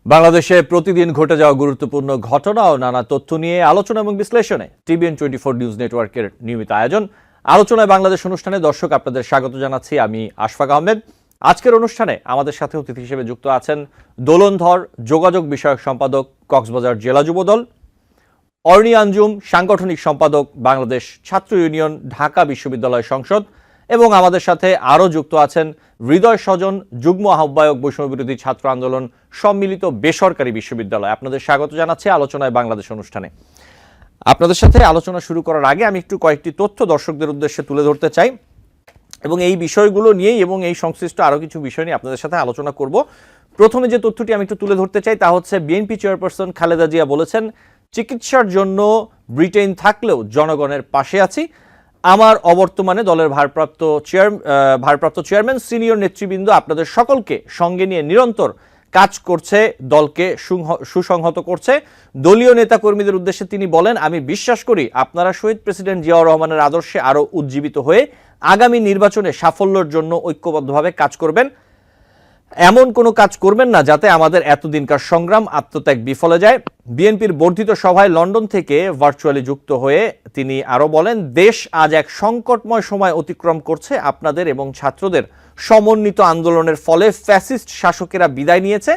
বাংলাদেশে প্রতিদিন ঘটে যাওয়া গুরুত্বপূর্ণ ঘটনা ও নানা তথ্য নিয়ে আলোচনা এবং বিশ্লেষণে টিবিএন 24 নিউজ নেটওয়ার্কের নিয়মিত আয়োজন আলোচনায় বাংলাদেশ অনুষ্ঠানে দর্শক আপনাদের স্বাগত জানাচ্ছি। আমি আশফাক আহমেদ। আজকের অনুষ্ঠানে আমাদের সাথে অতিথি হিসেবে যুক্ত আছেন দোলনধর যোগাযোগ বিষয়ক সম্পাদক কক্সবাজার জেলা যুবদল, অর্নি আঞ্জুম সাংগঠনিক সম্পাদক বাংলাদেশ ছাত্র ইউনিয়ন ঢাকা বিশ্ববিদ্যালয় সংসদ, এবং আমাদের সাথে আরও যুক্ত আছেন হৃদয় স্বজন যুগ্ম আহ্বায়ক বৈষম্যবিরোধী ছাত্র আন্দোলন সম্মিলিত বেসরকারি বিশ্ববিদ্যালয়। আপনাদের স্বাগত জানাচ্ছি আলোচনায় বাংলাদেশ অনুষ্ঠানে। আপনাদের সাথে আলোচনা শুরু করার আগে আমি একটু কয়েকটি তথ্য দর্শকদের উদ্দেশ্যে তুলে ধরতে চাই এবং এই বিষয়গুলো নিয়েই এবং এই সংশ্লিষ্ট আরও কিছু বিষয় নিয়ে আপনাদের সাথে আলোচনা করব। প্রথমে যে তথ্যটি আমি একটু তুলে ধরতে চাই তা হচ্ছে বিএনপি চেয়ারপারসন খালেদা জিয়া বলেছেন, চিকিৎসার জন্য ব্রিটেন থাকলেও জনগণের পাশে আছি। আমার অবর্তমানে দলের ভারপ্রাপ্ত চেয়ারম্যান সিনিয়র নেতৃবৃন্দ আপনাদের সকলকে সঙ্গে নিয়ে নিরন্তর কাজ করছে, দলকে সুসংহত করছে। দলীয় নেতাকর্মীদের উদ্দেশ্যে তিনি বলেন, আমি বিশ্বাস করি আপনারা শহীদ প্রেসিডেন্ট জিয়াউর রহমানের আদর্শে আরও উজ্জীবিত হয়ে আগামী নির্বাচনে সাফল্যের জন্য ঐক্যবদ্ধভাবে কাজ করবেন। এমন কোনো কাজ করবেন না যাতে আমাদের এতদিনকার সংগ্রাম আত্মত্যাগ বিফলে যায়। বিএনপির বর্ধিত সভায় লন্ডন থেকে ভার্চুয়ালি যুক্ত হয়ে তিনি আরও বলেন, দেশ আজ এক সংকটময় সময় অতিক্রম করছে। আপনাদের এবং ছাত্রদের সমন্বিত আন্দোলনের ফলে ফ্যাসিস্ট শাসকেরা বিদায় নিয়েছে।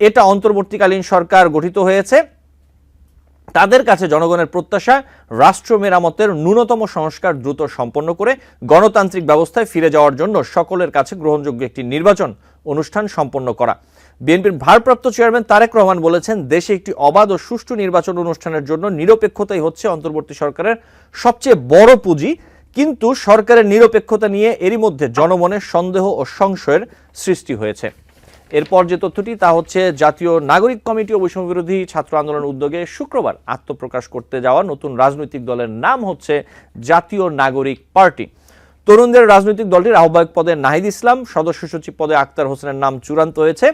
এটা অন্তর্বর্তীকালীন সরকার গঠিত হয়েছে। তাদের কাছে জনগণের প্রত্যাশা রাষ্ট্র মেরামতের ন্যূনতম সংস্কার দ্রুত সম্পন্ন করে গণতান্ত্রিক ব্যবস্থায় ফিরে যাওয়ার জন্য সকলের কাছে গ্রহণযোগ্য একটি নির্বাচন অনুষ্ঠান সম্পন্ন করা। বিএনপির ভারপ্রাপ্ত চেয়ারম্যান তারেক রহমান বলেছেন, দেশে একটি অবাধ ও সুষ্ঠু নির্বাচন অনুষ্ঠানের জন্য নিরপেক্ষতাই হচ্ছে অন্তর্বর্তী সরকারের সবচেয়ে বড় পুঁজি। কিন্তু সরকারের নিরপেক্ষতা নিয়ে এরই মধ্যে জনমনে সন্দেহ ও সংশয়ের সৃষ্টি হয়েছে। এরপর যে তথ্যটি তা হচ্ছে, জাতীয় নাগরিক কমিটি ও বৈষম্যবিরোধী ছাত্র আন্দোলনের উদ্যোগে শুক্রবার আত্মপ্রকাশ করতে যাওয়া নতুন রাজনৈতিক দলের নাম হচ্ছে জাতীয় নাগরিক পার্টি। তরুণদের রাজনৈতিক দলটির আহ্বায়ক পদে নাহিদ ইসলাম, সদস্য সচিব পদে আক্তার হোসেনের নাম চূড়ান্ত হয়েছে।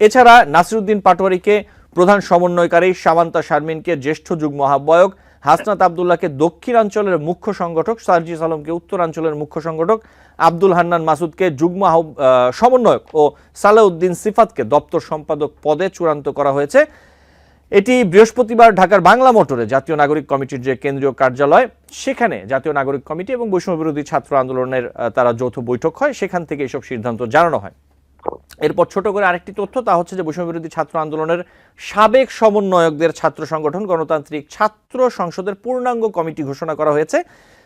এছাড়া নাসিরউদ্দিন পাটোয়ারিকে প্রধান সমন্বয়কারী, সামান্তা শারমিনকে জ্যেষ্ঠ যুগ্ম আহ্বায়ক, হাসনাত আবদুল্লাহকে দক্ষিণাঞ্চলের মুখ্য সংগঠক, সার্জিস আলমকে উত্তরাঞ্চলের মুখ্য সংগঠক, আব্দুল হান্নান মাসুদকে যুগ্ম সমন্বয়ক ও সালাউদ্দিন সিফাতকে দপ্তর সম্পাদক পদে চূড়ান্ত করা হয়েছে। এটি বৃহস্পতিবার ঢাকার বাংলা মোটরে জাতীয় নাগরিক কমিটির যে কেন্দ্রীয় কার্যালয়, সেখানে জাতীয় নাগরিক কমিটি এবং বৈষম্যবিরোধী ছাত্র আন্দোলনের তারা যৌথ বৈঠক হয়, সেখান থেকে এসব সিদ্ধান্ত জানানো হয়। এরপর ছোট করে আরেকটি তথ্য, তা হচ্ছে যে বৈষম্যবিরোধী ছাত্র আন্দোলনের সাবেক সমন্বয়কদের ছাত্র সংগঠন গণতান্ত্রিক ছাত্র সংসদের পূর্ণাঙ্গ কমিটি ঘোষণা করা হয়েছে।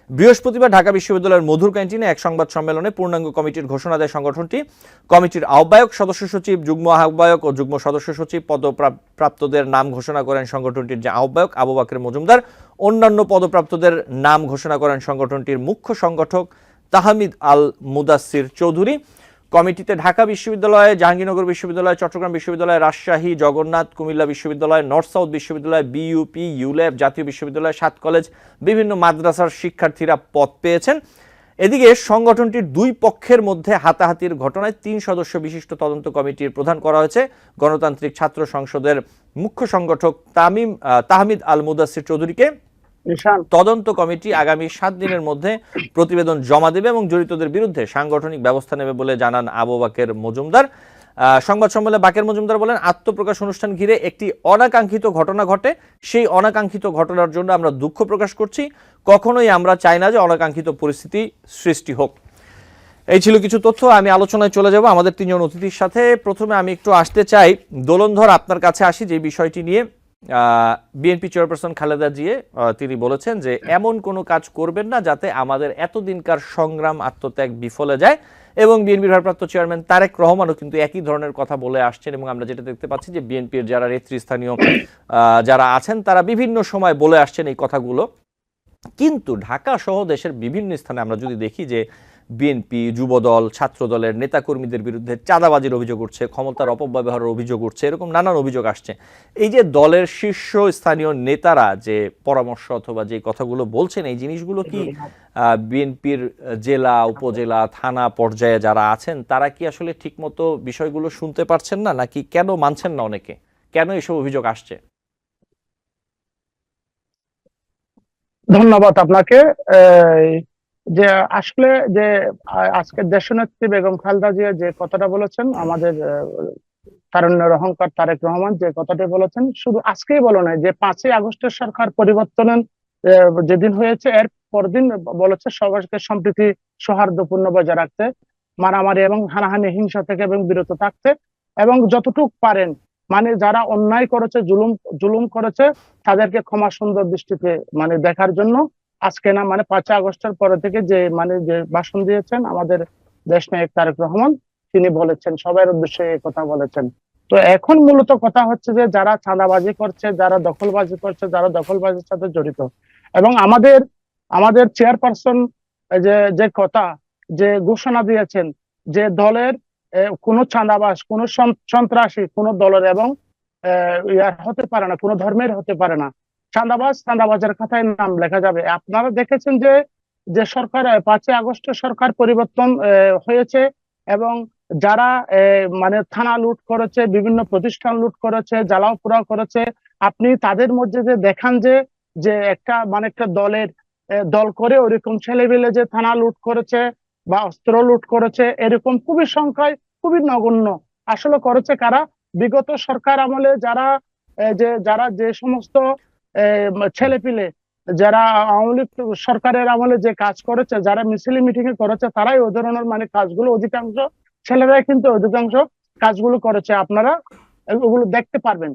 বৃহস্পতিবার ঢাকা বিশ্ববিদ্যালয়ের মধুর ক্যান্টিনে এক সংবাদ সম্মেলনে পূর্ণাঙ্গ কমিটির ঘোষণা দেয় সংগঠনটি। কমিটির আহ্বায়ক, সদস্য সচিব, যুগ্ম আহ্বায়ক ও যুগ্ম সদস্য সচিব পদপ্রাপ্তদের নাম ঘোষণা করেন সংগঠনটির যে আহ্বায়ক আবু বকর মজুমদার। অন্যান্য পদপ্রাপ্তদের নাম ঘোষণা করেন সংগঠনটির মুখ্য সংগঠক তাহমিদ আল মুদাসির চৌধুরী। কমিটিতে ঢাকা বিশ্ববিদ্যালয়, জাহাঙ্গীরনগর বিশ্ববিদ্যালয়, চট্টগ্রাম বিশ্ববিদ্যালয়, রাজশাহী, জগন্নাথ, কুমিল্লা বিশ্ববিদ্যালয়, নর্থ সাউথ বিশ্ববিদ্যালয়, বিইউপি, ইউল্যাব, জাতীয় বিশ্ববিদ্যালয়, 7 কলেজ, বিভিন্ন মাদ্রাসার শিক্ষার্থীরা পদ পেয়েছেন। এদিকে সংগঠনটির দুই পক্ষের মধ্যে হাতাহাতির ঘটনায় 3 সদস্য বিশিষ্ট তদন্ত কমিটির প্রধান করা হয়েছে গণতান্ত্রিক ছাত্র সংসদের মুখ্য সংগঠক তাহমিদ আল মুদাসির চৌধুরীকে। তদন্ত কমিটি আগামী 7 দিনের মধ্যে প্রতিবেদন জমা দেবে এবং জড়িতদের বিরুদ্ধে সাংগঠনিক ব্যবস্থা নেবে বলে জানান আবু বকর মজুমদার। সংবাদ সম্মেলনে বাকের মজুমদার বলেন, আত্মপ্রকাশ অনুষ্ঠান ঘিরে একটি অনাকাঙ্ক্ষিত ঘটনা ঘটে। সেই অনাকাঙ্ক্ষিত ঘটনার জন্য আমরা দুঃখ প্রকাশ করছি। কখনোই আমরা চাই না যে অনাকাঙ্ক্ষিত পরিস্থিতি সৃষ্টি হোক। এই ছিল কিছু তথ্য। আমি আলোচনায় চলে যাব আমাদের 3 জন অতিথির সাথে। প্রথমে আমি একটু আসতে চাই দোলনধর, আপনার কাছে আসি যে বিষয়টি নিয়ে। বিএনপি চেয়ারপারসন খালেদা জিয়া তিনি বলেছেন যে এমন কোনো কাজ করবেন না যাতে আমাদের এতদিনকার সংগ্রাম আত্মত্যাগ বিফলে যায়, এবং বিএনপির ভারপ্রাপ্ত চেয়ারম্যান তারেক রহমানও কিন্তু একই ধরনের কথা বলে আসছেন। এবং আমরা যেটা দেখতে পাচ্ছি যে বিএনপির যারা নেতৃস্থানীয় যারা আছেন তারা বিভিন্ন সময় বলে আসছেন এই কথাগুলো। কিন্তু ঢাকা সহ দেশের বিভিন্ন স্থানে আমরা যদি দেখি যে বিএনপি, যুবদল, ছাত্রদলের নেতাকর্মীদের বিরুদ্ধে চাঁদাবাজির অভিযোগ উঠছে, ক্ষমতার অপব্যবহারের অভিযোগ উঠছে, এরকম নানান অভিযোগ আসছে। এই যে দলের শীর্ষ স্থানীয় নেতারা যে পরামর্শ অথবা যে কথাগুলো বলছেন, এই জিনিসগুলো কি বিএনপির জেলা, উপজেলা, থানা পর্যায়ে যারা আছেন তারা কি আসলে ঠিকমতো বিষয়গুলো শুনতে পারছেন না, নাকি কেন মানছেন না অনেকে? কেন এসব অভিযোগ আসছে? ধন্যবাদ আপনাকে। যে আসলে যে আজকের দেশনেত্রী বেগম খালেদা জিয়া যে কথাটা বলেছেন, আমাদের তারুণ্যের অহংকার তারেক রহমান যে কথাটি বলেছেন, শুধু আজকেই বলে নাই, যে 5ই আগস্টের সরকার পরিবর্তনের যেদিন হয়েছে এর পরদিন বলেছে সবাইকে সম্প্রীতি সৌহার্দ্যপূর্ণ বজায় রাখতে, মারামারি এবং হানাহানি হিংসা থেকে এবং বিরত থাকতে, এবং যতটুকু পারেন মানে যারা অন্যায় করেছে, জুলুম জুলুম করেছে, তাদেরকে ক্ষমা সুন্দর দৃষ্টিতে মানে দেখার জন্য আজকে না মানে 5ই আগস্টের পরে থেকে যে মানে যে ভাষণ দিয়েছেন আমাদের দেশ নায়ক তারেক রহমান, তিনি বলেছেন, সবার উদ্দেশ্যে এই কথা বলেছেন। তো এখন মূলত কথা হচ্ছে যে যারা চাঁদাবাজি করছে, যারা দখলবাজি করছে, যারা দখলবাজির সাথে জড়িত, এবং আমাদের আমাদের চেয়ারপারসন যে যে কথা যে ঘোষণা দিয়েছেন যে দলের কোনো চাঁদাবাজ, কোনো সন্ত্রাসী কোনো দলের এবং ইয়ার হতে পারে না, কোনো ধর্মের হতে পারে না। চাঁদাবাজ চাঁদাবাজের খাতায় নাম লেখা যাবে। আপনারা দেখেছেন যে যে সরকার 5ই আগস্টে সরকার পরিবর্তন হয়েছে, এবং যারা মানে থানা লুট করেছে, বিভিন্ন প্রতিষ্ঠান লুট করেছে, জ্বালাও পোড়াও করেছে, আপনি তাদের মধ্যে যে দেখান যে যে একটা মানে একটা দলের দল করে ওরকম ছেলেবেলে যে থানা লুট করেছে বা অস্ত্র লুট করেছে, এরকম খুবই সংখ্যায় খুবই নগণ্য। আসলে করেছে কারা? বিগত সরকার আমলে যারা যারা যে সমস্ত ছেলেপিলে যারা আওয়ামী লীগ সরকারের আমলে যে কাজ করেছে, যারা মিছিল মিটিং এ করেছে, তারাই ওই ধরনের মানে কাজগুলো, অধিকাংশ ছেলেরাই কিন্তু অধিকাংশ কাজগুলো করেছে, আপনারা ওগুলো দেখতে পারবেন।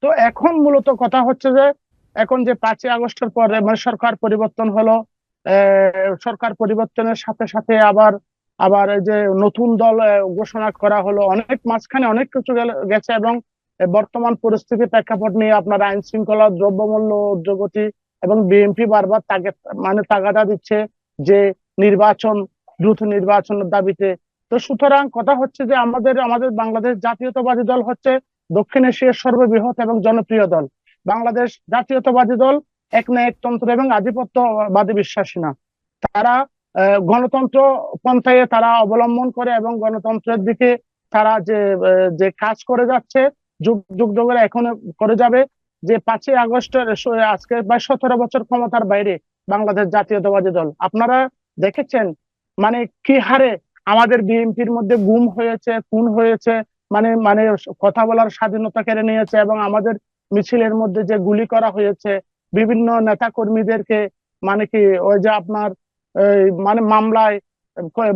তো এখন মূলত কথা হচ্ছে যে এখন যে 5ই আগস্টের পরে মানে সরকার পরিবর্তন হলো, সরকার পরিবর্তনের সাথে সাথে আবার আবার এই যে নতুন দল ঘোষণা করা হলো, অনেক মাঝখানে অনেক কিছু গেছে, এবং বর্তমান পরিস্থিতি প্রেক্ষাপট নিয়ে আপনার আইন শৃঙ্খলা, দ্রব্যমূল্য ঊর্ধ্বগতি, এবং বিএনপি বারবার তাকে মানে তাগাদা দিচ্ছে যে নির্বাচন, দ্রুত নির্বাচনের দাবিতে। তো সুতরাং কথা হচ্ছে যে আমাদের আমাদের বাংলাদেশ জাতীয়তাবাদী দল হচ্ছে দক্ষিণ এশিয়ার সর্ববৃহৎ এবং জনপ্রিয় দল। বাংলাদেশ জাতীয়তাবাদী দল একনায়কতন্ত্র এবং আধিপত্যবাদী বিশ্বাসী না। তারা গণতন্ত্র পন্থায় তারা অবলম্বন করে, এবং গণতন্ত্রের দিকে তারা যে যে কাজ করে যাচ্ছে, যুগ যুগ ধরে এখনো করে যাবে। যে 5ই আগস্টের আজকে প্রায় 17 বছর ক্ষমতার বাইরে বাংলাদেশ জাতীয়তাবাদী দল, আপনারা দেখেছেন মানে কি হারে আমাদের বিএনপির মধ্যে গুম হয়েছে, খুন হয়েছে, মানে মানে কথা বলার স্বাধীনতা কেড়ে নিয়েছে, এবং আমাদের মিছিলের মধ্যে যে গুলি করা হয়েছে, বিভিন্ন নেতা কর্মীদেরকে মানে কি ওই যে আপনার মানে মামলায়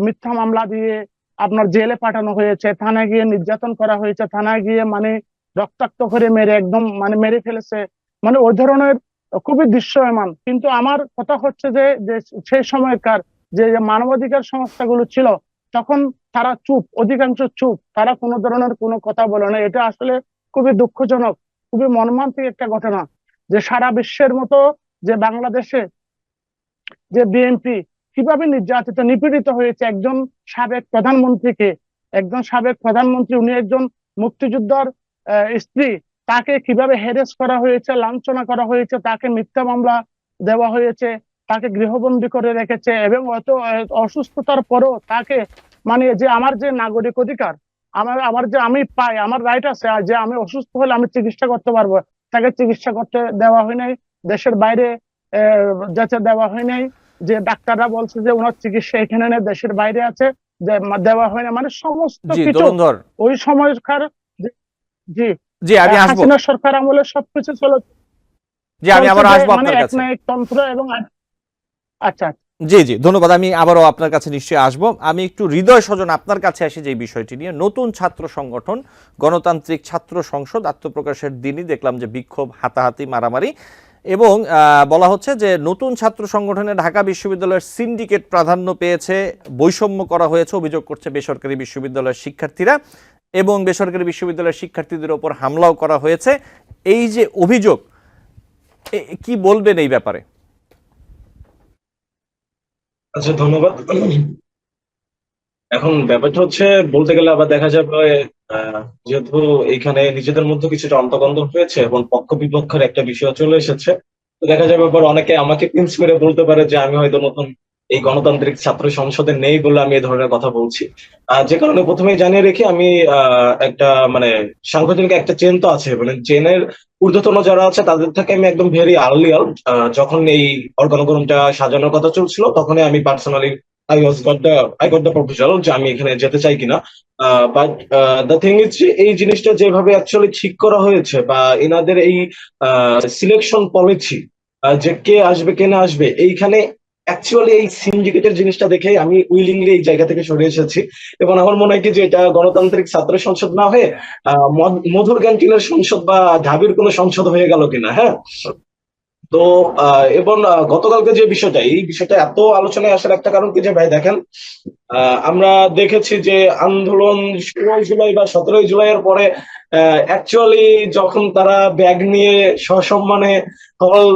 মিথ্যা মামলা দিয়ে আপনার জেলে পাঠানো হয়েছে, থানায় গিয়ে নির্যাতন করা হয়েছে, থানায় গিয়ে মানে রক্তাক্ত করে মেরে একদম মানে মেরে ফেলেছে, মানে ওই ধরনের খুবই দৃশ্যমান। কিন্তু আমার কথা হচ্ছে যে যে সেই সময়কার যে মানবাধিকার সংস্থাগুলো ছিল, তখন তারা চুপ, অধিকাংশ চুপ, তারা কোনো ধরনের কোনো কথা বলে না। এটা আসলে খুবই দুঃখজনক, খুবই মর্মান্তিক একটা ঘটনা যে সারা বিশ্বের মতো যে বাংলাদেশে যে বিএনপি কিভাবে নির্যাতিত নিপীড়িত হয়েছে, একজন সাবেক প্রধানমন্ত্রীকে, একজন সাবেক প্রধানমন্ত্রী, উনি একজন মুক্তিযোদ্ধার স্ত্রী, তাকে কিভাবে হ্যারেস করা হয়েছে, লাঞ্ছনা করা হয়েছে, তাকে মিথ্যা মামলা দেওয়া হয়েছে, তাকে গৃহবন্দী করে রেখেছে, এবং অত অসুস্থতার পরও তাকে মানে যে আমার যে নাগরিক অধিকার, আমার আমার যে আমি পাই, আমার রাইট আছে, আর যে আমি অসুস্থ হলে আমি চিকিৎসা করতে পারবো, তাকে চিকিৎসা করতে দেওয়া হয় নাই, দেশের বাইরে যেতে দেওয়া হয় নাই, যে ডাক্তাররা বলছে যে ওনার চিকিৎসা এখানে নেই, দেশের বাইরে আছে, যে দেওয়া হয় না, মানে সমস্ত জি কিছু ধরুন্ধর, ওই সময়কার জি জি আমি আসবো, হাসিনা সরকার আমলে সবকিছু জি আমি আবার আসবো মানে আপনার কাছে। একনায়কতন্ত্র এবং আচ্ছা জি জি ধন্যবাদ, আমি আবারও আপনার কাছে নিশ্চয়ই আসবো। আমি একটু হৃদয় স্বজন আপনার কাছে আসি যে বিষয়টি নিয়ে। নতুন ছাত্র সংগঠন গণতান্ত্রিক ছাত্র সংসদ আত্মপ্রকাশের দিনই দেখলাম যে বিক্ষোভ, হাতাহাতি, মারামারি, এবং বলা হচ্ছে যে নতুন ছাত্র সংগঠনে ঢাকা বিশ্ববিদ্যালয়ের সিন্ডিকেট প্রাধান্য পেয়েছে, বৈষম্য করা হয়েছে অভিযোগ করছে বেসরকারি বিশ্ববিদ্যালয়ের শিক্ষার্থীরা, এবং বেসরকারি বিশ্ববিদ্যালয়ের শিক্ষার্থীদের ওপর হামলাও করা হয়েছে। এই যে অভিযোগ, কি বলবেন এই ব্যাপারে? আচ্ছা, ধন্যবাদ। এখন ব্যাপারটা হচ্ছে, বলতে গেলে আবার দেখা যাবে যেহেতু এখানে নিজেদের মধ্যে কিছুটা অন্তর্কন্দল হয়েছে এবং পক্ষ বিপক্ষের একটা বিষয় চলে এসেছে, তো দেখা যাবে আবার অনেকে আমাকে পিঞ্চ করে বলতে পারে যে আমি হয়তো নতুন এই গণতান্ত্রিক ছাত্র সংসদে নেই বলে আমি এই ধরনের কথা বলছি। যে কারণে প্রথমেই জানিয়ে রেখে আমি একটা মানে সাংগঠনিক একটা চেন তো আছে, মানে চেনের ঊর্ধ্বতন যারা আছে তাদের থেকে আমি একদম ভেরি আর্লিয়ার, যখন এই অর্গানোগ্রামটা সাজানোর কথা চলছিল তখনই আমি personally I got the proposal যে আমি এখানে যেতে চাই কিনা। বাট দ্য থিং ইজ যে এই জিনিসটা যেভাবে অ্যাকচুয়ালি ঠিক করা হয়েছে বা এনাদের এই সিলেকশন পলিসি, যে কে আসবে কে না আসবে, এইখানে অ্যাকচুয়ালি এই সিন্ডিকেটের জিনিসটা দেখে আমি উইলিংলি এই জায়গা থেকে সরে এসেছি। এবং আমার মনে হয় কি যে এটা গণতান্ত্রিক ছাত্র সংসদ না হয়ে মধুর ক্যান্টিনের সংসদ বা ঢাবির কোনো সংসদ হয়ে গেল কিনা। হ্যাঁ, তো এবং গতকালকে যে বিষয়টা, এই বিষয়টা এত আলোচনায় আসার একটা কারণ কি যে ভাই দেখেন, আমরা দেখেছি যে আন্দোলন 16 জুলাই বা 17 জুলাইয়ের পরে অ্যাকচুয়ালি যখন তারা ব্যাগ নিয়ে সসম্মানে হল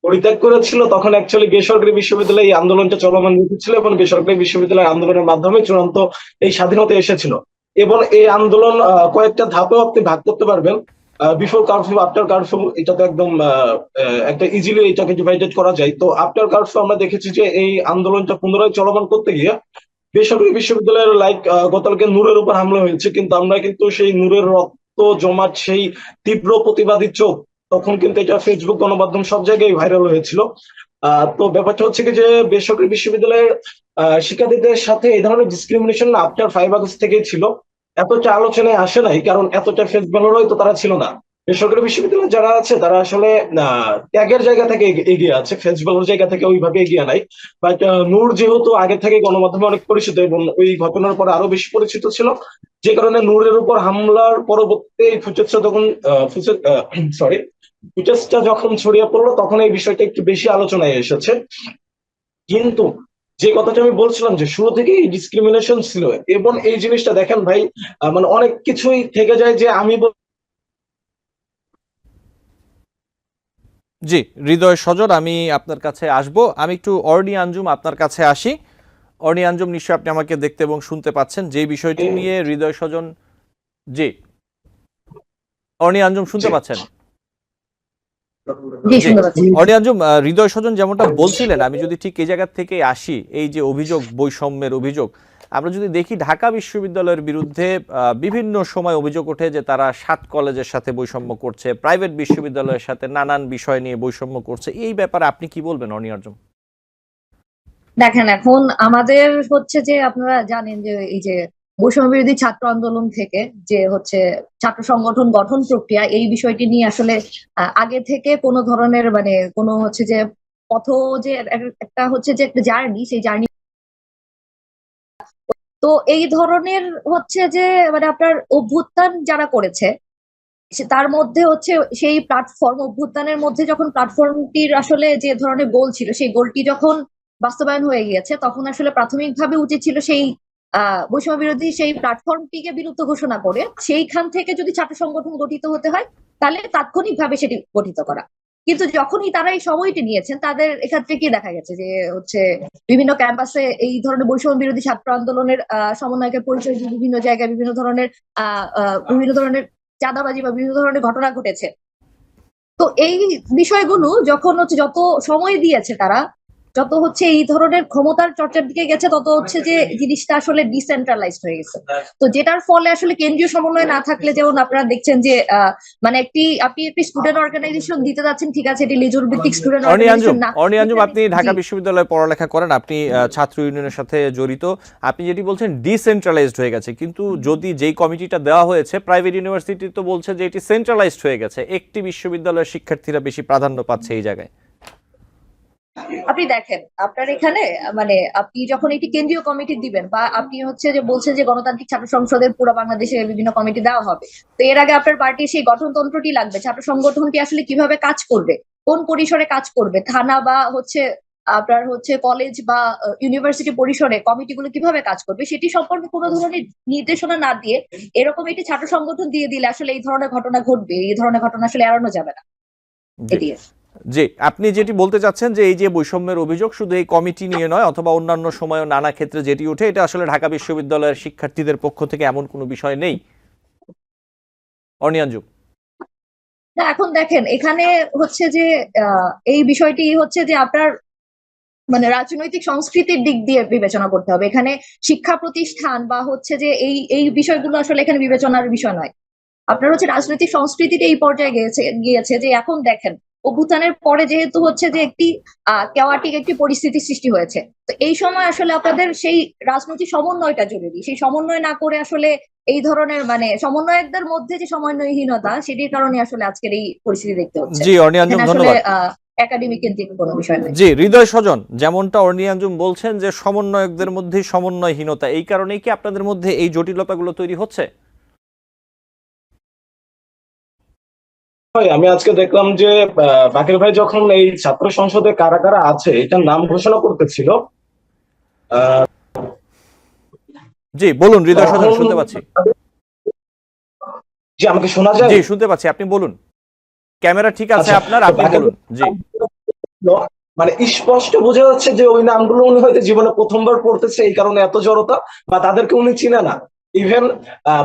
পরিত্যাগ করেছিল, তখন অ্যাকচুয়ালি বেসরকারি বিশ্ববিদ্যালয়ে এই আন্দোলনটা চলমান রেখেছিল এবং বেসরকারি বিশ্ববিদ্যালয়ের আন্দোলনের মাধ্যমে চূড়ান্ত এই স্বাধীনতা এসেছিল। এবং এই আন্দোলন কয়েকটা ধাপেও আপনি ভাগ করতে পারবেন, বিফোর কারফিউ, আফটার কারফিউ। এটা তো একদম একটা ইজিলি এটাকে ডিভাইডেড করা যায়। তো আফটার কারফিউ আমরা দেখেছি যে এই আন্দোলনটা পুনরায় চলমান করতে গিয়ে বেসরকারি বিশ্ববিদ্যালয়ের লাইক গতকালকে নূরের উপর হামলা হয়েছে, কিন্তু আমরা কিন্তু সেই নূরের রক্ত জমাট সেই তীব্র প্রতিবাদী চোখ, তখন কিন্তু এটা ফেসবুক গণমাধ্যম সব জায়গায় ভাইরাল হয়েছিল। তো ব্যাপারটা হচ্ছে কি যে বেসরকারি বিশ্ববিদ্যালয়ের শিক্ষার্থীদের সাথে এই ধরনের ডিসক্রিমিনেশন আফটার 5 আগস্ট থেকেই ছিল। এতটা আলোচনায় আসে নাই কারণ এতটা ফেস ভ্যালুরই তো তারা ছিল না। বেসরকারি বিশ্ববিদ্যালয়ে যারা আছে তারা আসলে ত্যাগের জায়গা থেকে এগিয়ে আছে, ফেস ভ্যালুর জায়গা থেকে ওইভাবে এগিয়ে নাই। বাট নূর যেহেতু আগে থেকে গণমাধ্যমে অনেক পরিচিত এবং ওই ঘটনার পর আরো বেশি পরিচিত ছিল, যে কারণে নূরের উপর হামলার পরবর্তী ফুটেজটা তখন ফুটেজটা যখন ছড়িয়ে পড়লো, তখন এই বিষয়টা একটু বেশি আলোচনায় এসেছে। কিন্তু যে কথাটা আমি বলছিলাম যে শুরু থেকে এই ডিসক্রিমিনেশন ছিল, এবং এই জিনিসটা দেখেন ভাই, মানে অনেক কিছুই থেকে যায় যে আমি জি, হৃদয় সজল, আমি আপনার কাছে আসব। আমি একটু অর্নি আঞ্জুম আপনার কাছে আসি। অর্নি আঞ্জুম, নিশ্চয়ই আপনি আমাকে দেখতে এবং শুনতে পাচ্ছেন। যে বিষয়টি নিয়ে হৃদয় সজন, জি অর্নি আঞ্জুম শুনতে পাচ্ছেন? জি অর্নি আঞ্জুম, হৃদয় সজন যেমনটা বলছিলেন, আমি যদি ঠিক এই জায়গা থেকে আসি, এই যে অভিযোগ, বৈষম্যের অভিযোগ, আমরা যদি দেখি ঢাকা বিশ্ববিদ্যালয়ের বিরুদ্ধে বিভিন্ন সময় অভিযোগ ওঠে যে তারা 7 কলেজের সাথে বৈষম্য করছে, প্রাইভেট বিশ্ববিদ্যালয়ের সাথে নানান বিষয় নিয়ে বৈষম্য করছে। এই ব্যাপারে আপনি কি বলবেন অর্নি আঞ্জুম? দেখেন, এখন আমাদের হচ্ছে যে আপনারা জানেন যে এই যে বৈষম্য বিরোধী ছাত্র আন্দোলন থেকে যে হচ্ছে ছাত্র সংগঠন গঠন প্রক্রিয়া, এই বিষয়টি নিয়ে আসলে আগে থেকে কোনো ধরনের মানে কোনো হচ্ছে যে পথ, যে একটা হচ্ছে যে একটা জার্নি, সেই জার্নি। তো এই ধরনের হচ্ছে যে মানে আপনার অভ্যুত্থান যারা করেছে তার মধ্যে হচ্ছে সেই প্ল্যাটফর্ম, অভ্যুত্থানের মধ্যে যখন প্ল্যাটফর্মটির আসলে যে ধরনের গোল ছিল, সেই গোলটি যখন বাস্তবায়ন হয়ে গিয়েছে, তখন আসলে প্রাথমিকভাবে উচিত ছিল সেই বৈষম্য বিরোধী সেই প্ল্যাটফর্মটিকে বিলুপ্ত ঘোষণা করে সেইখান থেকে যদি ছাত্র সংগঠন গঠিত হতে হয় তাহলে তাৎক্ষণিকভাবে সেটি গঠিত করা। কিন্তু যখনই তারা এই সময়টি নিয়েছেন, তাদের এক্ষেত্রে কি দেখা গেছে যে হচ্ছে বিভিন্ন ক্যাম্পাসে এই ধরনের বৈষম্য বিরোধী ছাত্র আন্দোলনের সমন্বয়কের পরিচয় দিয়ে বিভিন্ন জায়গায় বিভিন্ন ধরনের চাঁদাবাজি বা বিভিন্ন ধরনের ঘটনা ঘটেছে। তো এই বিষয়গুলো যখন হচ্ছে যত সময় দিয়েছে তারা, যত হচ্ছে এই ধরনের ক্ষমতার চর্চার দিকে গেছে, তত হচ্ছে যে জিনিসটা আসলে ডিসেন্ট্রালাইজড হয়ে গেছে। তো যেটার ফলে আসলে কেন্দ্রীয় সমন্বয় না থাকলে, যেমন আপনারা দেখছেন যে মানে আপনি একটি স্টুডেন্ট অর্গানাইজেশন দিতে যাচ্ছেন, ঠিক আছে, এটি লেজুর ভিত্তিক স্টুডেন্ট অর্গানাইজেশন না। অর্নি আঞ্জুম, আপনি ঢাকা বিশ্ববিদ্যালয়ে পড়ালেখা করেন, আপনি ছাত্র ইউনিয়নের সাথে জড়িত। আপনি যেটি বলছেন ডিসেন্ট্রালাইজড হয়ে গেছে, কিন্তু যদি যেই কমিটিটা দেওয়া হয়েছে, প্রাইভেট ইউনিভার্সিটি তো বলছে যে এটি সেন্ট্রালাইজড হয়ে গেছে, একটি বিশ্ববিদ্যালয়ের শিক্ষার্থীরা বেশি প্রাধান্য পাচ্ছে এই জায়গায়। আপনি দেখেন, আপনার এখানে মানে আপনি যখন একটি কেন্দ্রীয় কমিটি দিবেন, বা আপনি হচ্ছে যে বলছেন যে গণতান্ত্রিক ছাত্র সংসদের পুরো বাংলাদেশে বিভিন্ন কমিটি দেওয়া হবে, তো এর আগে আপনার পার্টির সেই গঠনতন্ত্রটি লাগবে। ছাত্র সংগঠনটি আসলে কিভাবে কাজ করবে, কোন পরিসরে কাজ করবে, থানা বা হচ্ছে আপনার হচ্ছে কলেজ বা ইউনিভার্সিটি পরিসরে কমিটিগুলো কিভাবে কাজ করবে, সেটি সম্পর্কে কোনো ধরনের নির্দেশনা না দিয়ে এরকম একটি ছাত্র সংগঠন দিয়ে দিলে আসলে এই ধরনের ঘটনা ঘটবে। এই ধরনের ঘটনা আসলে এড়ানো যাবে না। জি, আপনি যেটি বলতে চাচ্ছেন যে এই যে বৈষম্যের অভিযোগ শুধু এই কমিটি নিয়ে নয়, অথবা অন্যান্য সময়ও নানা ক্ষেত্রে যেটি ওঠে, এটা আসলে ঢাকা বিশ্ববিদ্যালয়ের শিক্ষার্থীদের পক্ষ থেকে এমন কোনো বিষয় নেই। অর্নি আঞ্জুম, না, এখন দেখেন এখানে হচ্ছে যে এই বিষয়টি হচ্ছে যে আপনার মানে রাজনৈতিক সংস্কৃতির দিক দিয়ে বিবেচনা করতে হবে। এখানে শিক্ষা প্রতিষ্ঠান বা হচ্ছে যে এই বিষয়গুলো আসলে এখানে বিবেচনার বিষয় নয়। আপনার হচ্ছে রাজনৈতিক সংস্কৃতিটা এই পর্যায়ে গিয়েছে যে এখন দেখেন অভ্যুত্থানের পরে যেহেতু হচ্ছে যে একটি কেওয়াটিক একটি পরিস্থিতি সৃষ্টি হয়েছে, তো এই সময় আসলে আপনাদের সেই রাজনৈতিক সমন্বয়টা জরুরি। সেই সমন্বয় না করে আসলে এই ধরনের মানে সমন্বয়কদের মধ্যে যে সমন্বয়হীনতা, সেটির কারণে আসলে আজকের এই পরিস্থিতি দেখতে হচ্ছে। জি অর্নি আঞ্জুম, এখানে আসলে ধন্যবাদ। একাডেমিক কেন্দ্রিক কোনো বিষয় নয়। জি হৃদয় স্বজন, যেমনটা অর্নি আঞ্জুম বলছেন যে সমন্বয়কদের মধ্যে সমন্বয়হীনতা, এই কারণেই কি আপনাদের মধ্যে এই জটিলতাগুলো তৈরি হচ্ছে? ভাই আমি আজকে দেখলাম যে বাকের ভাই যখন এই ছাত্র সংসদে কারা কারা আছে এটার নাম ঘোষণা করতেছিল, আহ, জি বলুন হৃদয় স্বজন, তখন শুনতে পাচ্ছি। যে আমাকে শোনা যায়? জি শুনতে পাচ্ছি, আপনি বলুন। ক্যামেরা ঠিক আছে আচ্ছা, আপনার, তো আপনি বাকের বলুন। জি মানে স্পষ্ট বোঝা যাচ্ছে যে ওই নামগুলো উনি হয়তো জীবনে প্রথমবার পড়তেছে, এই কারণে এত জড়তা, বা তাদেরকে উনি চিনে না। ইভেন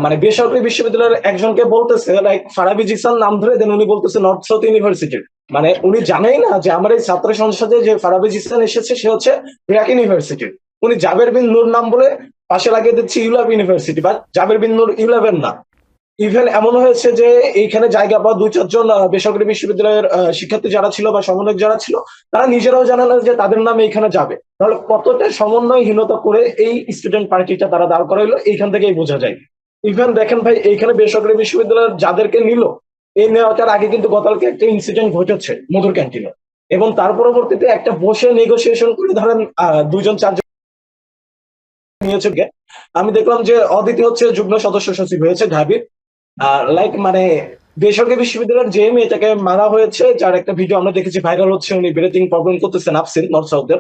মানে বেসরকারি বিশ্ববিদ্যালয়ের একজনকে বলতেছে লাইক ফারাবি জিসান নাম ধরে, দেন উনি বলতেছে নর্থ সাউথ ইউনিভার্সিটির। মানে উনি জানেই না যে আমার এই ছাত্র সংসদে যে ফারাবি জিসান এসেছে সে হচ্ছে ব্র্যাক ইউনিভার্সিটির। উনি জাবের বিন নূর নাম বলে পাশে লাগিয়ে দিচ্ছে ইউলাভ ইউনিভার্সিটি, বা জাবের বিন নূর ইউলাভের না। ইভেন এমন হয়েছে যে এইখানে জায়গা বা 2-4 জন বেসরকারি বিশ্ববিদ্যালয়ের শিক্ষার্থী যারা ছিল বা সমন্বয়ক যারা ছিল, তারা নিজেরাও জানে না যে তাদের নাম এইখানে যাবে। তাহলে কতটা সমন্বয়হীনতা করে এই স্টুডেন্ট পার্টিটা তারা দাঁড় করাইলো, এইখান থেকেই বোঝা যায়। ইভেন দেখেন ভাই, এইখানে বেসরকারি বিশ্ববিদ্যালয়ের যাদেরকে নিল, এই নেওয়াটার আগে কিন্তু গতকালকে একটা ইনসিডেন্ট ঘটেছে মধুর ক্যান্টিনে, এবং তার পরবর্তীতে একটা বসে নেগোসিয়েশন করে ধরেন 2-4 জন নিয়েছে। আমি দেখলাম যে অদিতি হচ্ছে যুগ্ম সদস্য সচিব হয়েছে ঢাবির। লাইক মানে বেসরকারি বিশ্ববিদ্যালয়ের যে মেয়েটাকে মারা হয়েছে, যার একটা ভিডিও আমরা দেখেছি ভাইরাল হচ্ছে, উনি ব্রিথিং প্রবলেম করতেছে, নাফসিন, নর্থ সাউথের।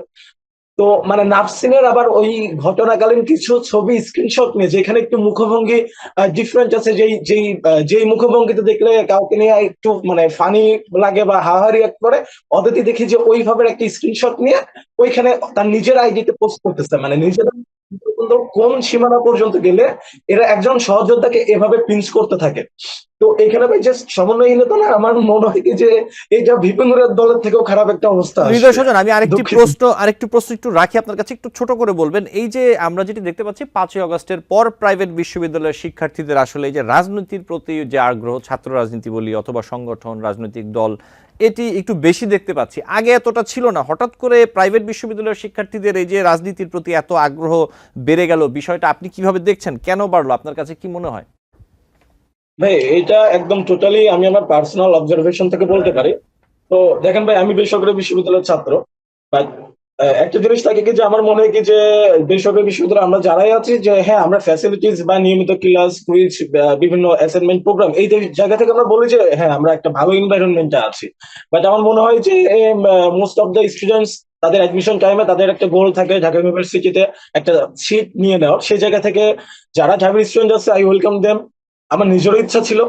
তো মানে নাফসিনের আবার ওই ঘটনাকালীন কিছু ছবি স্ক্রিনশট নিয়ে, যেখানে একটু মুখভঙ্গি ডিফারেন্ট আছে, যেই মুখভঙ্গিতে দেখলে কাউকে নিয়ে একটু মানে ফানি লাগে বা হাহারি এক করে, অদিতি দেখি যে ওইভাবে একটা স্ক্রিনশট নিয়ে ওইখানে তার নিজের আইডিতে পোস্ট করতেছে। মানে নিজের কোন সীমানা পর্যন্ত গেলে এরা একজন সহযোদ্ধাকে এভাবে পিঞ্চ করতে থাকে। তো এখানে ভাই জাস্ট সমন্বয়হীনতা না, আমার মনে হয় কি যে এইটা বিপিনুরের দলের থেকেও খারাপ একটা অবস্থা হৃদয় আসছে। স্বজন, আমি আরেকটি দুঃখিত। প্রশ্ন একটু রাখি আপনার কাছে, একটু ছোট করে বলবেন। এই যে আমরা যেটি দেখতে পাচ্ছি 5ই আগস্টের পর প্রাইভেট বিশ্ববিদ্যালয়ের শিক্ষার্থীদের আসলে এই যে রাজনীতির প্রতি যে আগ্রহ, ছাত্র রাজনীতি বলি অথবা সংগঠন, রাজনৈতিক দল, এটি একটু বেশি দেখতে পাচ্ছি। আগে এতটা ছিল না, হঠাৎ করে প্রাইভেট বিশ্ববিদ্যালয়ের শিক্ষার্থীদের এই যে রাজনীতির প্রতি এত আগ্রহ বেড়ে গেল, বিষয়টা আপনি কিভাবে দেখছেন? কেন বাড়লো, আপনার কাছে কি মনে হয়? ভাই এটা একদম টোটালি আমি আমার পার্সোনাল অবজারভেশন থেকে বলতে পারি। তো দেখেন ভাই, আমি বেসরকারি বিশ্ববিদ্যালয়ের ছাত্র, বাট একটা জিনিস থাকে কি যে আমার মনে হয় কি যে বেসরকারি বিশ্ববিদ্যালয়ে আমরা যারাই আছি, যে হ্যাঁ আমরা ফ্যাসিলিটিস বা নিয়মিত ক্লাস, কুইজ, বিভিন্ন অ্যাসাইনমেন্ট প্রোগ্রাম, এই জায়গা থেকে আমরা বলি যে হ্যাঁ আমরা একটা ভালো এনভায়রনমেন্টে আছি। বাট আমার মনে হয় যে মোস্ট অফ দ্য স্টুডেন্টস তাদের অ্যাডমিশন টাইমে তাদের একটা গোল থাকে ঢাকা ইউনিভার্সিটিতে একটা সিট নিয়ে নেওয়ার। সেই জায়গা থেকে যারা ঢাবির স্টুডেন্ট আছে, আই ওয়েলকাম দেম। আমার নিজেরও ইচ্ছা ছিল,